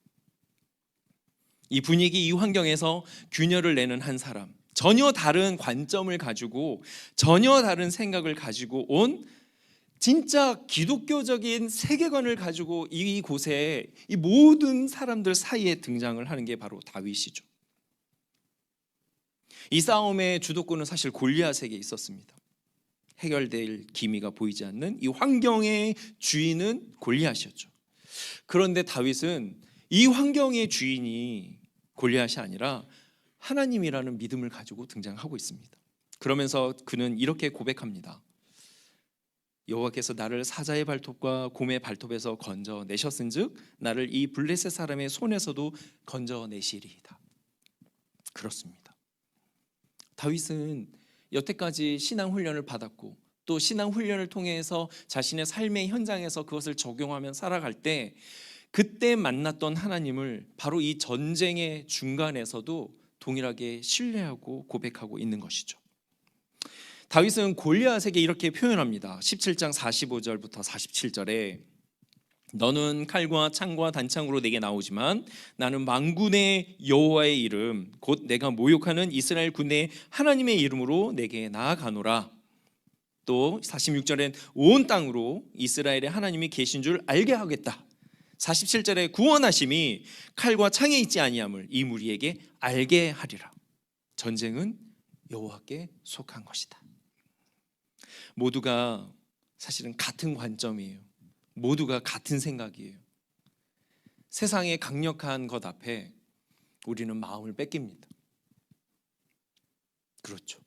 이 분위기, 이 환경에서 균열을 내는 한 사람, 전혀 다른 관점을 가지고 전혀 다른 생각을 가지고 온 진짜 기독교적인 세계관을 가지고 이곳에 이 모든 사람들 사이에 등장을 하는 게 바로 다윗이죠. 이 싸움의 주도권은 사실 골리앗에게 있었습니다. 해결될 기미가 보이지 않는 이 환경의 주인은 골리앗이었죠. 그런데 다윗은 이 환경의 주인이 골리앗이 아니라 하나님이라는 믿음을 가지고 등장하고 있습니다. 그러면서 그는 이렇게 고백합니다. 여호와께서 나를 사자의 발톱과 곰의 발톱에서 건져내셨은즉 나를 이 블레셋 사람의 손에서도 건져내시리이다. 그렇습니다. 다윗은 여태까지 신앙 훈련을 받았고 또 신앙 훈련을 통해서 자신의 삶의 현장에서 그것을 적용하며 살아갈 때 그때 만났던 하나님을 바로 이 전쟁의 중간에서도 동일하게 신뢰하고 고백하고 있는 것이죠. 다윗은 골리앗에게 이렇게 표현합니다. 17장 45절부터 47절에 너는 칼과 창과 단창으로 내게 나오지만 나는 만군의 여호와의 이름 곧 내가 모욕하는 이스라엘 군대의 하나님의 이름으로 내게 나아가노라. 또 46절엔 온 땅으로 이스라엘의 하나님이 계신 줄 알게 하겠다. 47절에 구원하심이 칼과 창에 있지 아니함을 이 무리에게 알게 하리라. 전쟁은 여호와께 속한 것이다. 모두가 사실은 같은 관점이에요. 모두가 같은 생각이에요. 세상의 강력한 것 앞에 우리는 마음을 뺏깁니다. 그렇죠.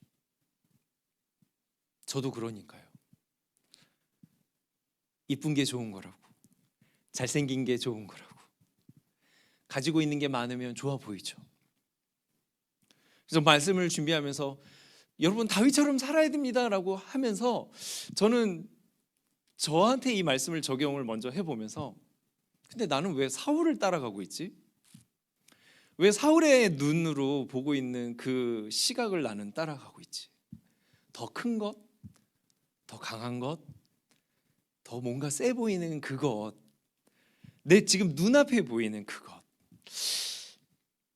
저도 그러니까요. 이쁜 게 좋은 거라고, 잘생긴 게 좋은 거라고, 가지고 있는 게 많으면 좋아 보이죠. 그래서 말씀을 준비하면서 여러분 다윗처럼 살아야 됩니다라고 하면서 저는 저한테 이 말씀을 적용을 먼저 해보면서, 근데 나는 왜 사울을 따라가고 있지? 왜 사울의 눈으로 보고 있는 그 시각을 나는 따라가고 있지? 더 큰 것, 더 강한 것, 더 뭔가 세 보이는 그것, 내 지금 눈앞에 보이는 그것.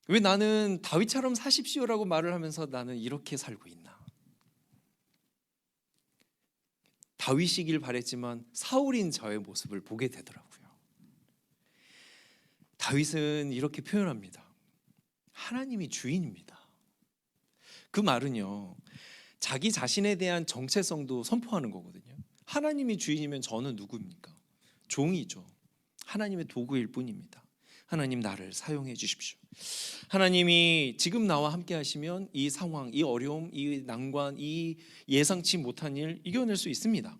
왜 나는 다윗처럼 사십시오라고 말을 하면서 나는 이렇게 살고 있나? 다윗이길 바랬지만 사울인 저의 모습을 보게 되더라고요. 다윗은 이렇게 표현합니다. 하나님이 주인입니다. 그 말은요, 자기 자신에 대한 정체성도 선포하는 거거든요. 하나님이 주인이면 저는 누구입니까? 종이죠. 하나님의 도구일 뿐입니다. 하나님 나를 사용해 주십시오. 하나님이 지금 나와 함께 하시면 이 상황, 이 어려움, 이 난관, 이 예상치 못한 일 이겨낼 수 있습니다.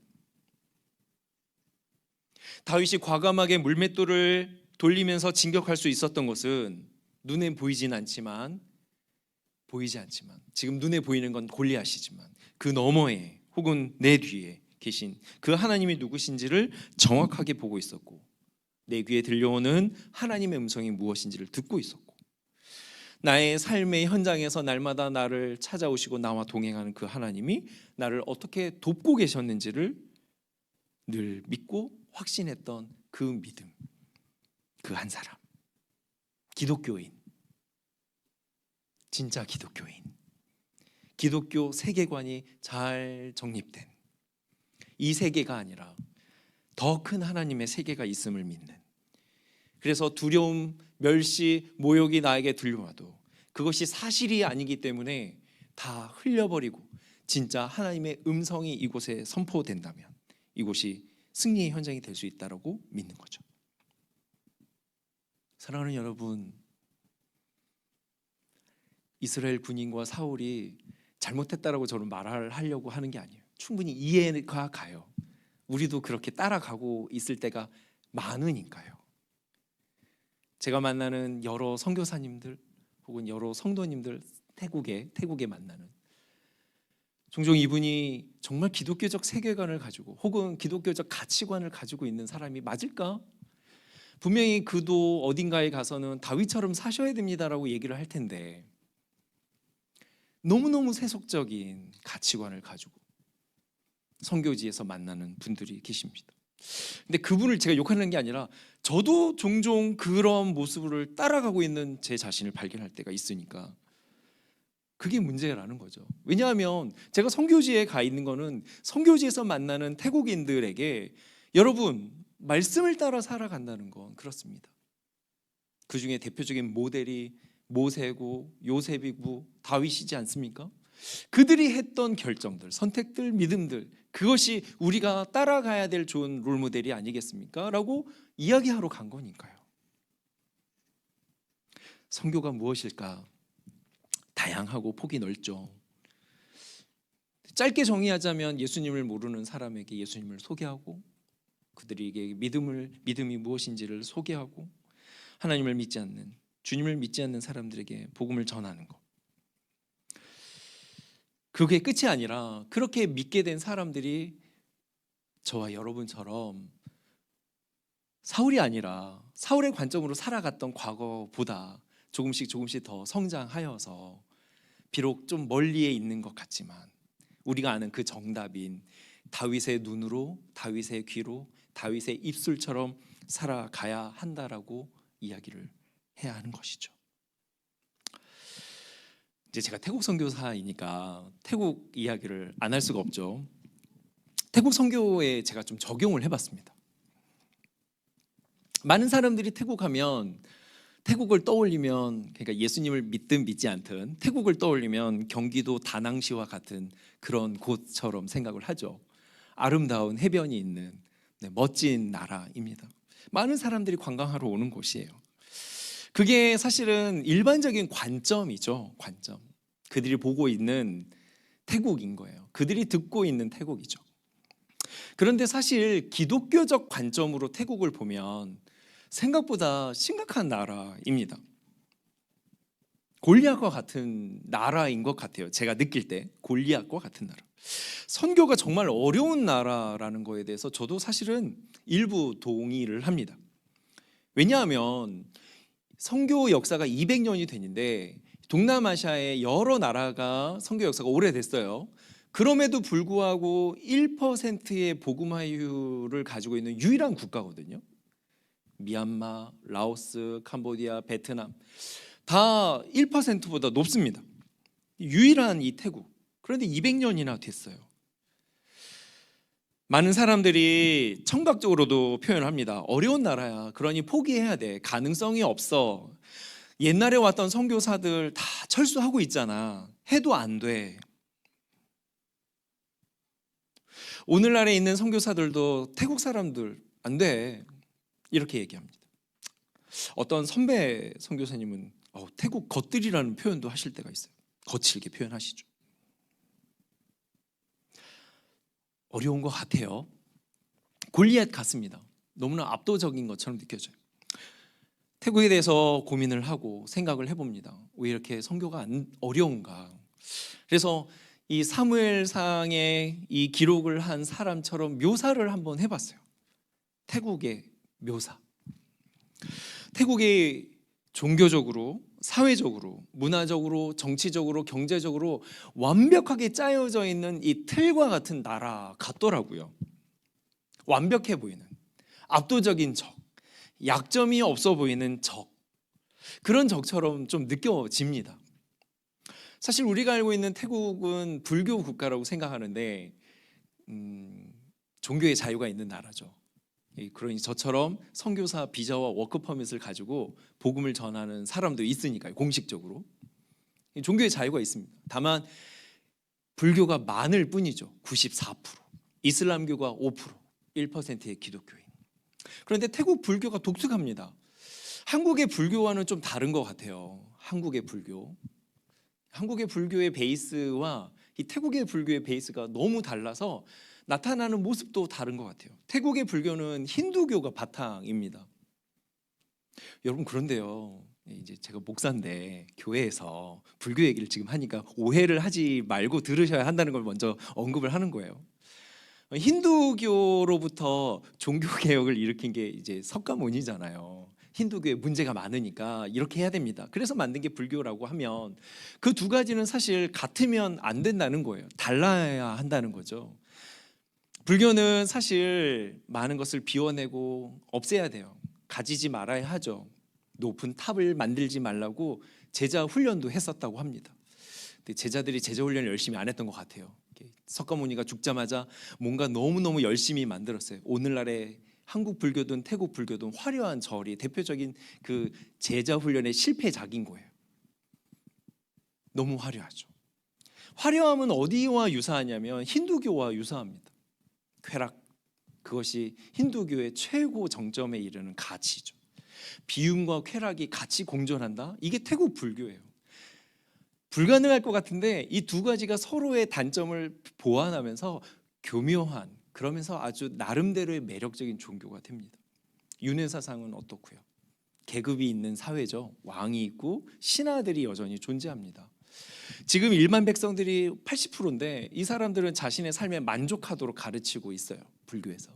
다윗이 과감하게 물맷돌을 돌리면서 진격할 수 있었던 것은 눈에 보이지 않지만 지금 눈에 보이는 건 골리앗이지만 그 너머에 혹은 내 뒤에 계신 그 하나님이 누구신지를 정확하게 보고 있었고, 내 귀에 들려오는 하나님의 음성이 무엇인지를 듣고 있었고, 나의 삶의 현장에서 날마다 나를 찾아오시고 나와 동행하는 그 하나님이 나를 어떻게 돕고 계셨는지를 늘 믿고 확신했던 그 믿음, 그 한 사람, 기독교인, 진짜 기독교인, 기독교 세계관이 잘 정립된 이 세계가 아니라 더 큰 하나님의 세계가 있음을 믿는, 그래서 두려움, 멸시, 모욕이 나에게 들려와도 그것이 사실이 아니기 때문에 다 흘려버리고 진짜 하나님의 음성이 이곳에 선포된다면 이곳이 승리의 현장이 될 수 있다고 믿는 거죠. 사랑하는 여러분, 이스라엘 군인과 사울이 잘못했다라고 저는 말하려고 하는 게 아니에요. 충분히 이해가 가요. 우리도 그렇게 따라가고 있을 때가 많으니까요. 제가 만나는 여러 선교사님들 혹은 여러 성도님들, 태국에 만나는, 종종 이분이 정말 기독교적 세계관을 가지고 혹은 기독교적 가치관을 가지고 있는 사람이 맞을까? 분명히 그도 어딘가에 가서는 다윗처럼 사셔야 됩니다라고 얘기를 할 텐데 너무너무 세속적인 가치관을 가지고 선교지에서 만나는 분들이 계십니다. 근데 그분을 제가 욕하는 게 아니라 저도 종종 그런 모습을 따라가고 있는 제 자신을 발견할 때가 있으니까 그게 문제라는 거죠. 왜냐하면 제가 선교지에 가 있는 거는 선교지에서 만나는 태국인들에게 여러분 말씀을 따라 살아간다는 건 그렇습니다. 그 중에 대표적인 모델이 모세고 요셉이고 다윗이지 않습니까? 그들이 했던 결정들, 선택들, 믿음들, 그것이 우리가 따라가야 될 좋은 롤모델이 아니겠습니까? 라고 이야기하러 간 거니까요. 선교가 무엇일까? 다양하고 폭이 넓죠. 짧게 정의하자면 예수님을 모르는 사람에게 예수님을 소개하고, 그들에게 믿음이 무엇인지를 소개하고, 하나님을 믿지 않는, 주님을 믿지 않는 사람들에게 복음을 전하는 것. 그게 끝이 아니라 그렇게 믿게 된 사람들이 저와 여러분처럼 사울이 아니라 사울의 관점으로 살아갔던 과거보다 조금씩 더 성장하여서 비록 좀 멀리에 있는 것 같지만 우리가 아는 그 정답인 다윗의 눈으로, 다윗의 귀로, 다윗의 입술처럼 살아가야 한다라고 이야기를 해야 하는 것이죠. 이제 제가 태국 선교사이니까 태국 이야기를 안 할 수가 없죠. 태국 선교에 제가 좀 적용을 해봤습니다. 많은 사람들이 태국을 떠올리면, 그러니까 예수님을 믿든 믿지 않든 태국을 떠올리면 경기도 다낭시와 같은 그런 곳처럼 생각을 하죠. 아름다운 해변이 있는 멋진 나라입니다. 많은 사람들이 관광하러 오는 곳이에요. 그게 사실은 일반적인 관점이죠. 관점. 그들이 보고 있는 태국인 거예요. 그들이 듣고 있는 태국이죠. 그런데 사실 기독교적 관점으로 태국을 보면 생각보다 심각한 나라입니다. 골리앗과 같은 나라인 것 같아요. 제가 느낄 때 골리앗과 같은 나라. 선교가 정말 어려운 나라라는 거에 대해서 저도 사실은 일부 동의를 합니다. 왜냐하면 선교 역사가 200년이 됐는데 동남아시아의 여러 나라가 선교 역사가 오래됐어요. 그럼에도 불구하고 1%의 복음화율을 가지고 있는 유일한 국가거든요. 미얀마, 라오스, 캄보디아, 베트남 다 1%보다 높습니다. 유일한 이 태국. 그런데 200년이나 됐어요. 많은 사람들이 청각적으로도 표현합니다. 어려운 나라야. 그러니 포기해야 돼. 가능성이 없어. 옛날에 왔던 선교사들 다 철수하고 있잖아. 해도 안 돼. 오늘날에 있는 선교사들도 태국 사람들 안 돼. 이렇게 얘기합니다. 어떤 선배 선교사님은 태국 겉들이라는 표현도 하실 때가 있어요. 거칠게 표현하시죠. 어려운 것 같아요. 골리앗 같습니다. 너무나 압도적인 것처럼 느껴져요. 태국에 대해서 고민을 하고 생각을 해봅니다. 왜 이렇게 선교가 어려운가? 그래서 이 사무엘상에 이 기록을 한 사람처럼 묘사를 한번 해봤어요. 태국의 묘사. 태국이 종교적으로, 사회적으로, 문화적으로, 정치적으로, 경제적으로 완벽하게 짜여져 있는 이 틀과 같은 나라 같더라고요. 완벽해 보이는, 압도적인 적, 약점이 없어 보이는 적, 그런 적처럼 좀 느껴집니다. 사실 우리가 알고 있는 태국은 불교 국가라고 생각하는데 종교의 자유가 있는 나라죠. 그러니 저처럼 선교사 비자와 워크퍼밋을 가지고 복음을 전하는 사람도 있으니까요. 공식적으로 종교의 자유가 있습니다. 다만 불교가 많을 뿐이죠. 94%, 이슬람교가 5%, 1%의 기독교인. 그런데 태국 불교가 독특합니다. 한국의 불교와는 좀 다른 것 같아요. 한국의 불교의 베이스와 이 태국의 불교의 베이스가 너무 달라서 나타나는 모습도 다른 것 같아요. 태국의 불교는 힌두교가 바탕입니다. 여러분, 그런데요, 이제 제가 목사인데 교회에서 불교 얘기를 지금 하니까 오해를 하지 말고 들으셔야 한다는 걸 먼저 언급을 하는 거예요. 힌두교로부터 종교 개혁을 일으킨 게 이제 석가모니잖아요. 힌두교에 문제가 많으니까 이렇게 해야 됩니다. 그래서 만든 게 불교라고 하면 그 두 가지는 사실 같으면 안 된다는 거예요. 달라야 한다는 거죠. 불교는 사실 많은 것을 비워내고 없애야 돼요. 가지지 말아야 하죠. 높은 탑을 만들지 말라고 제자 훈련도 했었다고 합니다. 근데 제자들이 제자 훈련을 열심히 안 했던 것 같아요. 석가모니가 죽자마자 뭔가 너무너무 열심히 만들었어요. 오늘날의 한국 불교든 태국 불교든 화려한 절이 대표적인 그 제자 훈련의 실패작인 거예요. 너무 화려하죠. 화려함은 어디와 유사하냐면 힌두교와 유사합니다. 쾌락, 그것이 힌두교의 최고 정점에 이르는 가치죠. 비움과 쾌락이 같이 공존한다? 이게 태국 불교예요. 불가능할 것 같은데 이 두 가지가 서로의 단점을 보완하면서 교묘한, 그러면서 아주 나름대로의 매력적인 종교가 됩니다. 윤회사상은 어떻고요? 계급이 있는 사회죠. 왕이 있고 신하들이 여전히 존재합니다. 지금 일반 백성들이 80%인데 이 사람들은 자신의 삶에 만족하도록 가르치고 있어요. 불교에서.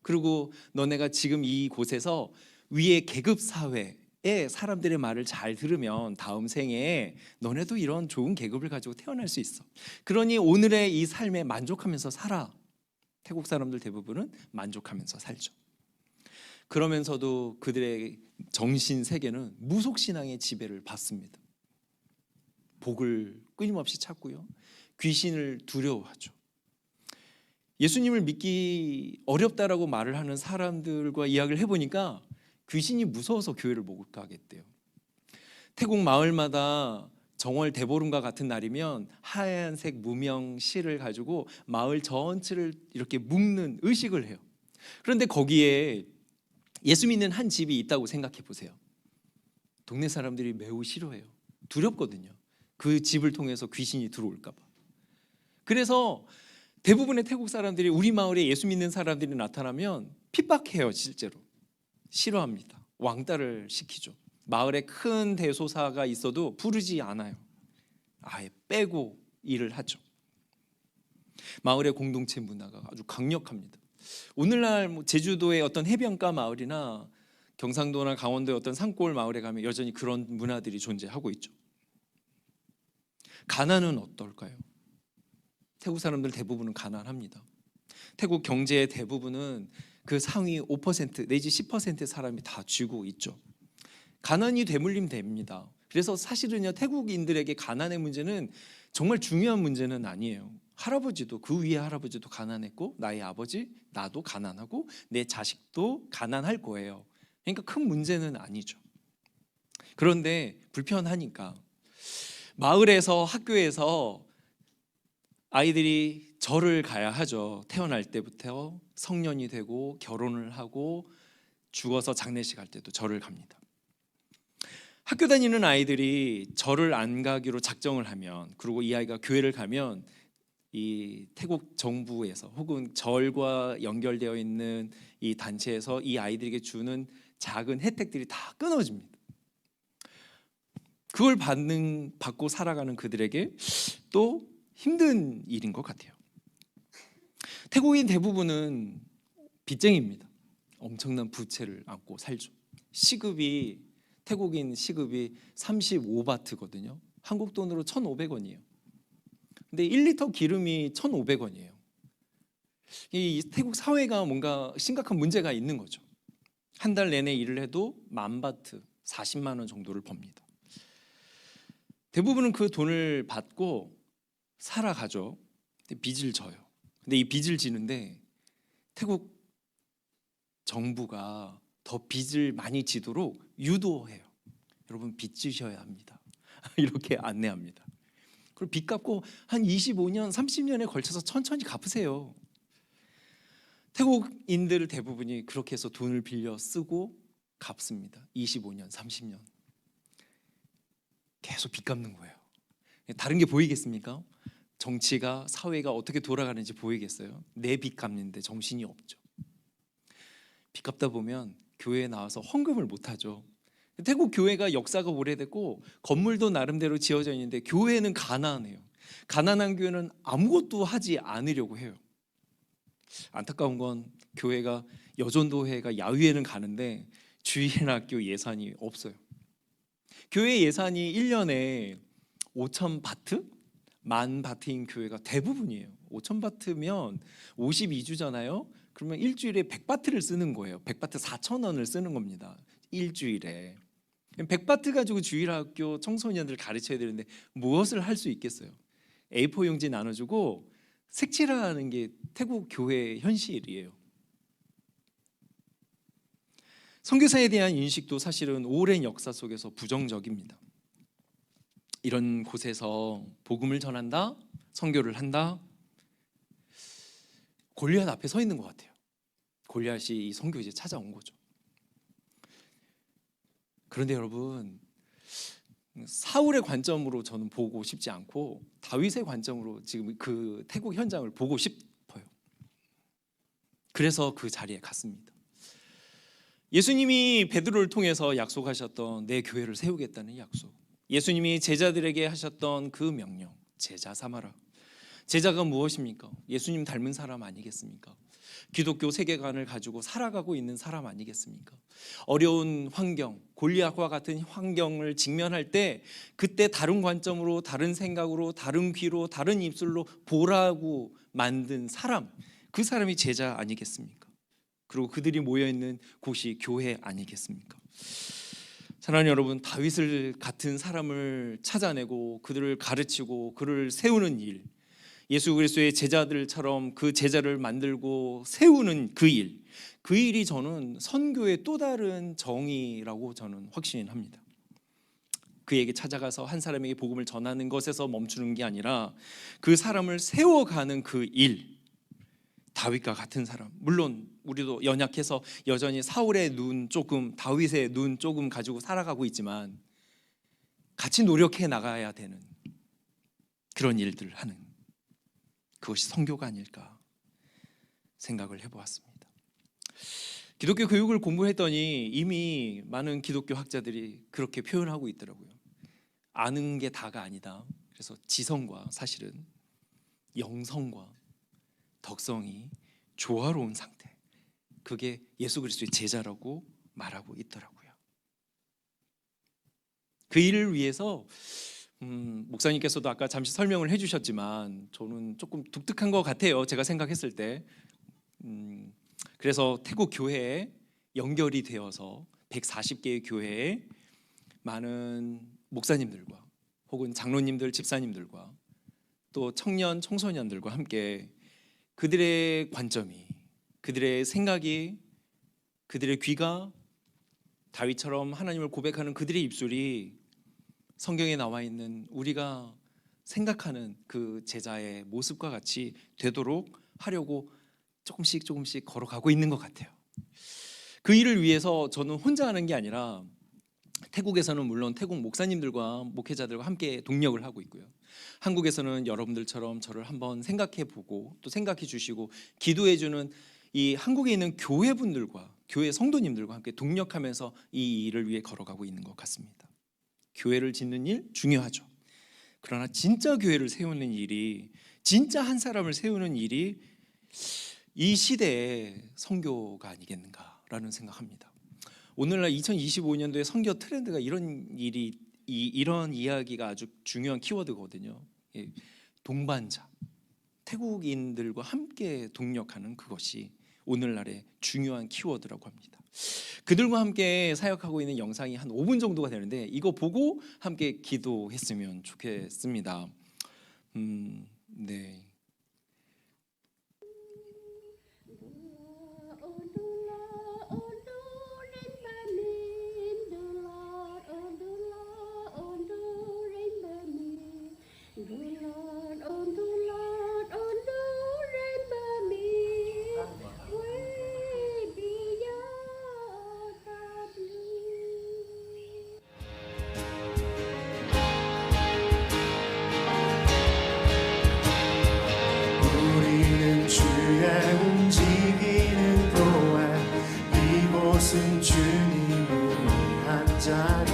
그리고 너네가 지금 이곳에서 위의 계급 사회의 사람들의 말을 잘 들으면 다음 생에 너네도 이런 좋은 계급을 가지고 태어날 수 있어. 그러니 오늘의 이 삶에 만족하면서 살아. 태국 사람들 대부분은 만족하면서 살죠. 그러면서도 그들의 정신 세계는 무속신앙의 지배를 받습니다. 복을 끊임없이 찾고요. 귀신을 두려워하죠. 예수님을 믿기 어렵다라고 말을 하는 사람들과 이야기를 해보니까 귀신이 무서워서 교회를 못 가겠대요. 태국 마을마다 정월 대보름과 같은 날이면 하얀색 무명 실을 가지고 마을 전체를 이렇게 묶는 의식을 해요. 그런데 거기에 예수 믿는 한 집이 있다고 생각해 보세요. 동네 사람들이 매우 싫어해요. 두렵거든요. 그 집을 통해서 귀신이 들어올까 봐. 그래서 대부분의 태국 사람들이 우리 마을에 예수 믿는 사람들이 나타나면 핍박해요. 실제로 싫어합니다. 왕따를 시키죠. 마을에 큰 대소사가 있어도 부르지 않아요. 아예 빼고 일을 하죠. 마을의 공동체 문화가 아주 강력합니다. 오늘날 제주도의 어떤 해변가 마을이나 경상도나 강원도의 어떤 산골 마을에 가면 여전히 그런 문화들이 존재하고 있죠. 가난은 어떨까요? 태국 사람들 대부분은 가난합니다. 태국 경제의 대부분은 그 상위 5% 내지 10% 사람이 다 쥐고 있죠. 가난이 되물림 됩니다. 그래서 사실은요, 태국인들에게 가난의 문제는 정말 중요한 문제는 아니에요. 할아버지도, 그 위에 할아버지도 가난했고, 나의 아버지, 나도 가난하고, 내 자식도 가난할 거예요. 그러니까 큰 문제는 아니죠. 그런데 불편하니까 마을에서, 학교에서 아이들이 절을 가야 하죠. 태어날 때부터 성년이 되고 결혼을 하고 죽어서 장례식 할 때도 절을 갑니다. 학교 다니는 아이들이 절을 안 가기로 작정을 하면, 그리고 이 아이가 교회를 가면 이 태국 정부에서 혹은 절과 연결되어 있는 이 단체에서 이 아이들에게 주는 작은 혜택들이 다 끊어집니다. 그걸 받고 살아가는 그들에게 또 힘든 일인 것 같아요. 태국인 대부분은 빚쟁이입니다. 엄청난 부채를 안고 살죠. 태국인 시급이 35바트거든요. 한국 돈으로 1,500원이에요. 근데 1리터 기름이 1,500원이에요. 이 태국 사회가 뭔가 심각한 문제가 있는 거죠. 한 달 내내 일을 해도 10,000바트, 40만 원 정도를 법니다. 대부분은 그 돈을 받고 살아가죠. 근데 빚을 져요. 근데 이 빚을 지는데 태국 정부가 더 빚을 많이 지도록 유도해요. 여러분, 빚 지셔야 합니다. 이렇게 안내합니다. 그리고 빚 갚고 한 25년, 30년에 걸쳐서 천천히 갚으세요. 태국인들 대부분이 그렇게 해서 돈을 빌려 쓰고 갚습니다. 25년, 30년. 계속 빚 갚는 거예요. 다른 게 보이겠습니까? 정치가, 사회가 어떻게 돌아가는지 보이겠어요? 내 빚 갚는데 정신이 없죠. 빚 갚다 보면 교회에 나와서 헌금을 못 하죠. 태국 교회가 역사가 오래됐고 건물도 나름대로 지어져 있는데 교회는 가난해요. 가난한 교회는 아무것도 하지 않으려고 해요. 안타까운 건 교회가 여전도회가 야유회는 가는데 주일학교 예산이 없어요. 교회 예산이 1년에 5,000바트? 10,000바트인 교회가 대부분이에요. 5,000바트면 52주잖아요. 그러면 일주일에 100바트를 쓰는 거예요. 100바트 4,000원을 쓰는 겁니다. 일주일에. 100바트 가지고 주일학교 청소년들 가르쳐야 되는데 무엇을 할 수 있겠어요? A4 용지 나눠주고 색칠하는 게 태국 교회의 현실이에요. 선교사에 대한 인식도 사실은 오랜 역사 속에서 부정적입니다. 이런 곳에서 복음을 전한다, 선교를 한다, 골리앗 앞에 서 있는 것 같아요. 골리앗이 이 선교지에 찾아온 거죠. 그런데 여러분, 사울의 관점으로 저는 보고 싶지 않고 다윗의 관점으로 지금 그 태국 현장을 보고 싶어요. 그래서 그 자리에 갔습니다. 예수님이 베드로를 통해서 약속하셨던 내 교회를 세우겠다는 약속, 예수님이 제자들에게 하셨던 그 명령, 제자 삼아라. 제자가 무엇입니까? 예수님 닮은 사람 아니겠습니까? 기독교 세계관을 가지고 살아가고 있는 사람 아니겠습니까? 어려운 환경, 골리앗과 같은 환경을 직면할 때 그때 다른 관점으로, 다른 생각으로, 다른 귀로, 다른 입술로 보라고 만든 사람, 그 사람이 제자 아니겠습니까? 그리고 그들이 모여있는 곳이 교회 아니겠습니까? 사랑하는 여러분, 다윗을 같은 사람을 찾아내고 그들을 가르치고 그를 세우는 일, 예수 그리스도의 제자들처럼 그 제자를 만들고 세우는 그 일이 저는 선교의 또 다른 정의라고 저는 확신합니다. 그에게 찾아가서 한 사람에게 복음을 전하는 것에서 멈추는 게 아니라 그 사람을 세워가는 그 일, 다윗과 같은 사람, 물론 우리도 연약해서 여전히 사울의 눈 조금, 다윗의 눈 조금 가지고 살아가고 있지만 같이 노력해 나가야 되는 그런 일들을 하는, 그것이 선교가 아닐까 생각을 해보았습니다. 기독교 교육을 공부했더니 이미 많은 기독교 학자들이 그렇게 표현하고 있더라고요. 아는 게 다가 아니다. 그래서 지성과 사실은 영성과 덕성이 조화로운 상태, 그게 예수 그리스도의 제자라고 말하고 있더라고요. 그 일을 위해서 목사님께서도 아까 잠시 설명을 해주셨지만 저는 조금 독특한 것 같아요. 제가 생각했을 때 그래서 태국 교회에 연결이 되어서 140개의 교회에 많은 목사님들과 혹은 장로님들, 집사님들과 또 청년, 청소년들과 함께 그들의 관점이, 그들의 생각이, 그들의 귀가 다윗처럼 하나님을 고백하는 그들의 입술이 성경에 나와 있는 우리가 생각하는 그 제자의 모습과 같이 되도록 하려고 조금씩 걸어가고 있는 것 같아요. 그 일을 위해서 저는 혼자 하는 게 아니라 태국에서는 물론 태국 목사님들과 목회자들과 함께 동력을 하고 있고요. 한국에서는 여러분들처럼 저를 한번 생각해 보고 또 생각해 주시고 기도해 주는 이 한국에 있는 교회분들과 교회 성도님들과 함께 동력하면서 이 일을 위해 걸어가고 있는 것 같습니다. 교회를 짓는 일 중요하죠. 그러나 진짜 교회를 세우는 일이, 진짜 한 사람을 세우는 일이 이 시대의 선교가 아니겠는가라는 생각합니다. 오늘날 2025년도의 선교 트렌드가 이런 이야기가 아주 중요한 키워드거든요. 동반자, 태국인들과 함께 동력하는 그것이 오늘날의 중요한 키워드라고 합니다. 그들과 함께 사역하고 있는 영상이 한 5분 정도가 되는데 이거 보고 함께 기도했으면 좋겠습니다. 네. 우리는 주의 움직이는 교회, 이곳은 주님을 위한 자리.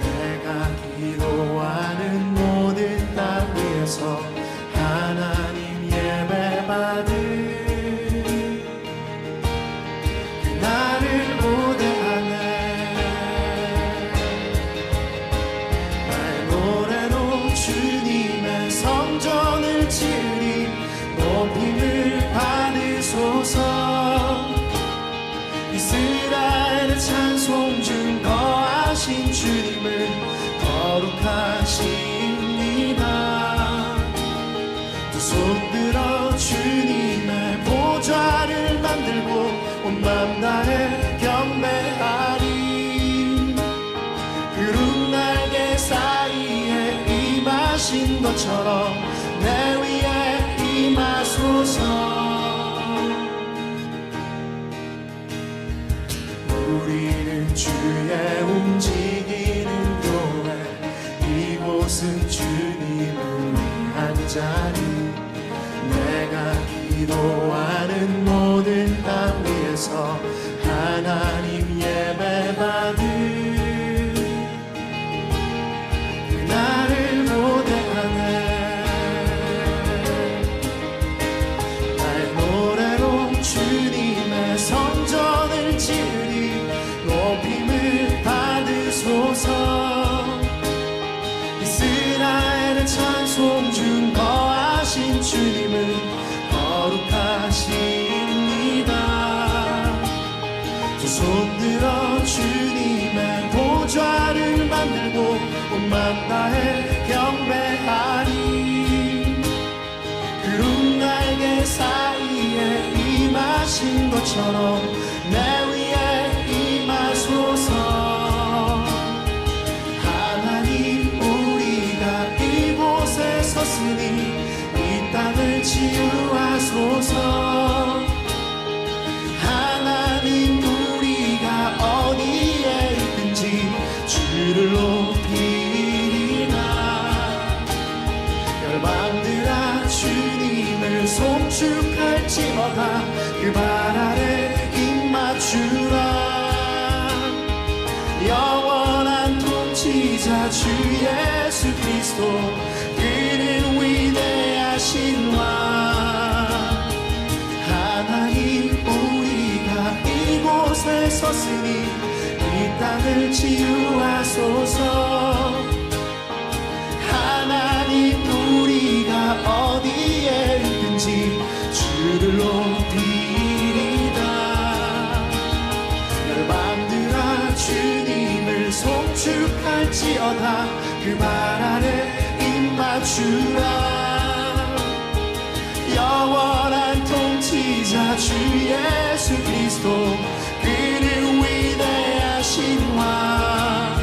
내가 기도하는 모든 땅 위에서 하나님 예배받을 나를 고대하네. 나의 노래로 주님의 성전을 지으리. 높임을 받으소서. 이스라엘의 찬송 중 거하신 주님을 거룩하십니다. 두 손 들어 주님의 보좌를 만들고 온 맘 다해 경배하리. 구름 날개 사이에 임하신 것처럼 내 위에 임하소서. 우리는 주의 움직이는 교회, 이곳은 주님을 위한 자리. 내가 기도하는 모든 땅 위에서 하나님 예배받을 나를 고대하네. 나의 노래로 주님의 성전을 지으리. 높임을 받으소서. 이스라엘의 찬송 중 거하신 주님을 거룩하십니다. 두 손 들어 주님의 보좌를 만들고 온 맘 다해 경배하리. 구름 날개 사이에 임하신 것처럼 내 위에 임하소서. 하나님 우리가 이곳에 섰으니 이 땅을 치유하소서. 갈지어다 그 발 아래 입 맞추라. 영원한 통치자 주 예수 그리스도 그는 위대하신 왕. 하나님 우리가 이곳에 섰으니 이 땅을 치유하소서. 하나님 우리가 어디에 있든지 주를 높이리다. 열방들아 주님을 송축할지어다 그 발 아래 입 맞추라. 영원한 통치자 주 예수 그리스도 그는 위대하신 왕.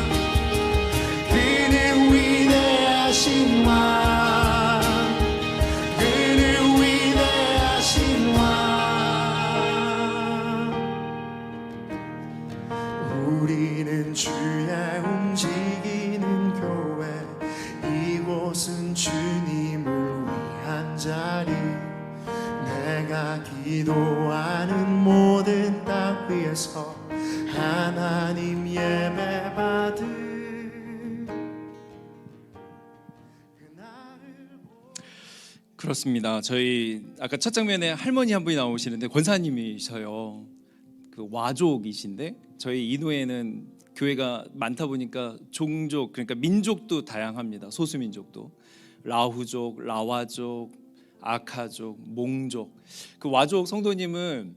그는 위대하신 왕. 그는 위대하신 왕. 우리는 주의 움직이는 교회. 이곳은 주님을 위한 자리. 내가 기도하는 모든 땅 위에서 하나님 예배 받을 그날을. 그렇습니다. 저희 아까 첫 장면에 할머니 한 분이 나오시는데 권사님이셔요. 그 와족이신데 저희 이노에는 교회가 많다 보니까 종족 그러니까 민족도 다양합니다. 소수민족도 라후족, 라와족, 아카족, 몽족. 그 와족 성도님은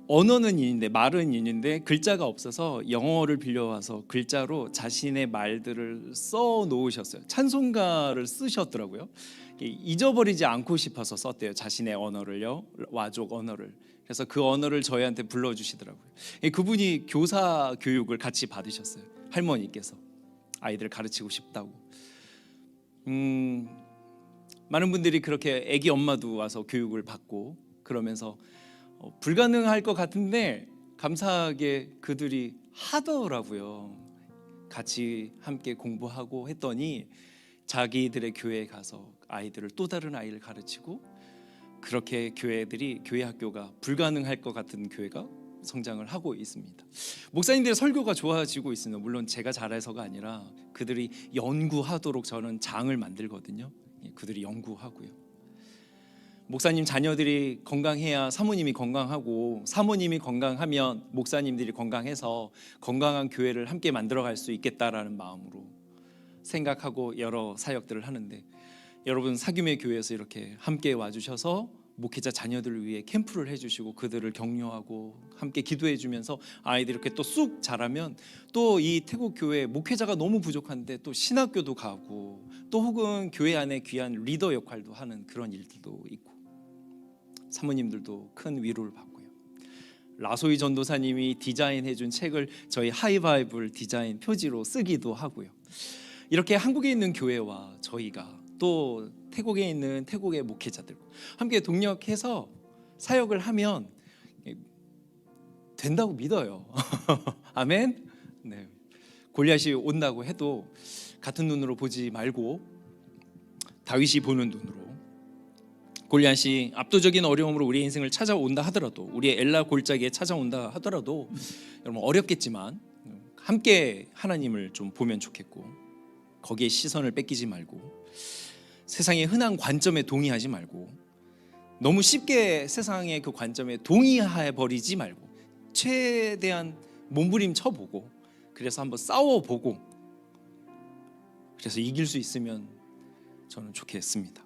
언어는 인인데 말은 인인데 글자가 없어서 영어를 빌려와서 글자로 자신의 말들을 써 놓으셨어요. 찬송가를 쓰셨더라고요. 잊어버리지 않고 싶어서 썼대요. 자신의 언어를요, 와족 언어를. 그래서 그 언어를 저희한테 불러주시더라고요. 그분이 교사 교육을 같이 받으셨어요. 할머니께서 아이들 가르치고 싶다고. 많은 분들이 그렇게 아기 엄마도 와서 교육을 받고 그러면서 불가능할 것 같은데 감사하게 그들이 하더라고요. 같이 함께 공부하고 했더니 자기들의 교회에 가서 아이들을 또 다른 아이를 가르치고 그렇게 교회 학교가 불가능할 것 같은 교회가 성장을 하고 있습니다. 목사님들의 설교가 좋아지고 있습니다. 물론 제가 잘해서가 아니라 그들이 연구하도록 저는 장을 만들거든요. 그들이 연구하고요. 목사님 자녀들이 건강해야 사모님이 건강하고 사모님이 건강하면 목사님들이 건강해서 건강한 교회를 함께 만들어갈 수 있겠다라는 마음으로 생각하고 여러 사역들을 하는데 여러분 사귐의 교회에서 이렇게 함께 와주셔서 목회자 자녀들을 위해 캠프를 해주시고 그들을 격려하고 함께 기도해주면서 아이들이 이렇게 또 쑥 자라면 또 이 태국 교회 목회자가 너무 부족한데 또 신학교도 가고 또 혹은 교회 안에 귀한 리더 역할도 하는 그런 일들도 있고 사모님들도 큰 위로를 받고요. 라소이 전도사님이 디자인해준 책을 저희 하이바이블 디자인 표지로 쓰기도 하고요. 이렇게 한국에 있는 교회와 저희가 또 태국에 있는 태국의 목회자들과 함께 동력해서 사역을 하면 된다고 믿어요. 아멘. 네. 골리앗이 온다고 해도 같은 눈으로 보지 말고 다윗이 보는 눈으로 골리앗이 압도적인 어려움으로 우리의 인생을 찾아온다 하더라도 우리의 엘라 골짜기에 찾아온다 하더라도 여러분 어렵겠지만 함께 하나님을 좀 보면 좋겠고 거기에 시선을 뺏기지 말고 세상의 흔한 관점에 동의하지 말고 너무 쉽게 세상의 그 관점에 동의해 버리지 말고 최대한 몸부림 쳐보고 그래서 한번 싸워보고 그래서 이길 수 있으면 저는 좋겠습니다.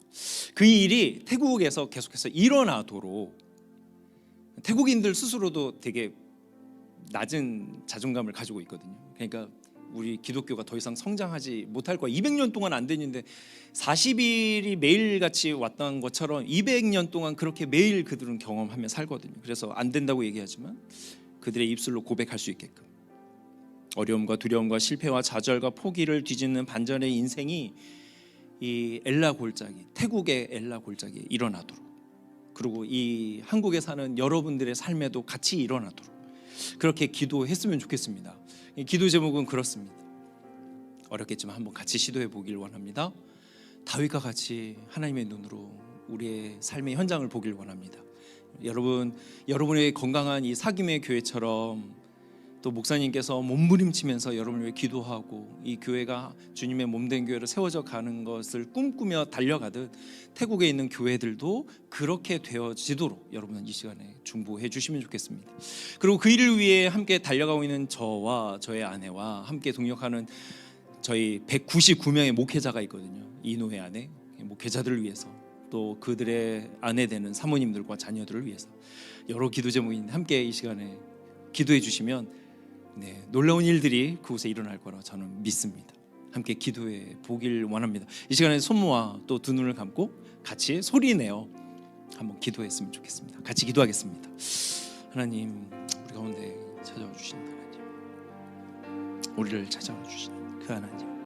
그 일이 태국에서 계속해서 일어나도록 태국인들 스스로도 되게 낮은 자존감을 가지고 있거든요. 그러니까 우리 기독교가 더 이상 성장하지 못할 거야. 200년 동안 안 됐는데 40일이 매일같이 왔던 것처럼 200년 동안 그렇게 매일 그들은 경험하며 살거든요. 그래서 안 된다고 얘기하지만 그들의 입술로 고백할 수 있게끔 어려움과 두려움과 실패와 좌절과 포기를 뒤집는 반전의 인생이 이 엘라 골짜기, 태국의 엘라 골짜기에 일어나도록 그리고 이 한국에 사는 여러분들의 삶에도 같이 일어나도록 그렇게 기도했으면 좋겠습니다. 이 기도 제목은 그렇습니다. 어렵겠지만 한번 같이 시도해 보길 원합니다. 다윗과 같이 하나님의 눈으로 우리의 삶의 현장을 보길 원합니다. 여러분의 건강한 이 사김의 교회처럼 또 목사님께서 몸부림치면서 여러분을 위해 기도하고 이 교회가 주님의 몸된 교회로 세워져 가는 것을 꿈꾸며 달려가듯 태국에 있는 교회들도 그렇게 되어지도록 여러분은 이 시간에 중보해 주시면 좋겠습니다. 그리고 그 일을 위해 함께 달려가고 있는 저와 저의 아내와 함께 동역하는 저희 199명의 목회자가 있거든요. 이 노회 안에 목회자들을 위해서 또 그들의 아내 되는 사모님들과 자녀들을 위해서 여러 기도 제목이 있는데 함께 이 시간에 기도해 주시면 놀라운 일들이 그곳에 일어날 거라 저는 믿습니다. 함께 기도해 보길 원합니다. 이 시간에 손 모아 또 두 눈을 감고 같이 소리내어 한번 기도했으면 좋겠습니다. 같이 기도하겠습니다. 하나님, 우리 가운데 찾아와 주신 하나님, 우리를 찾아와 주신 그 하나님,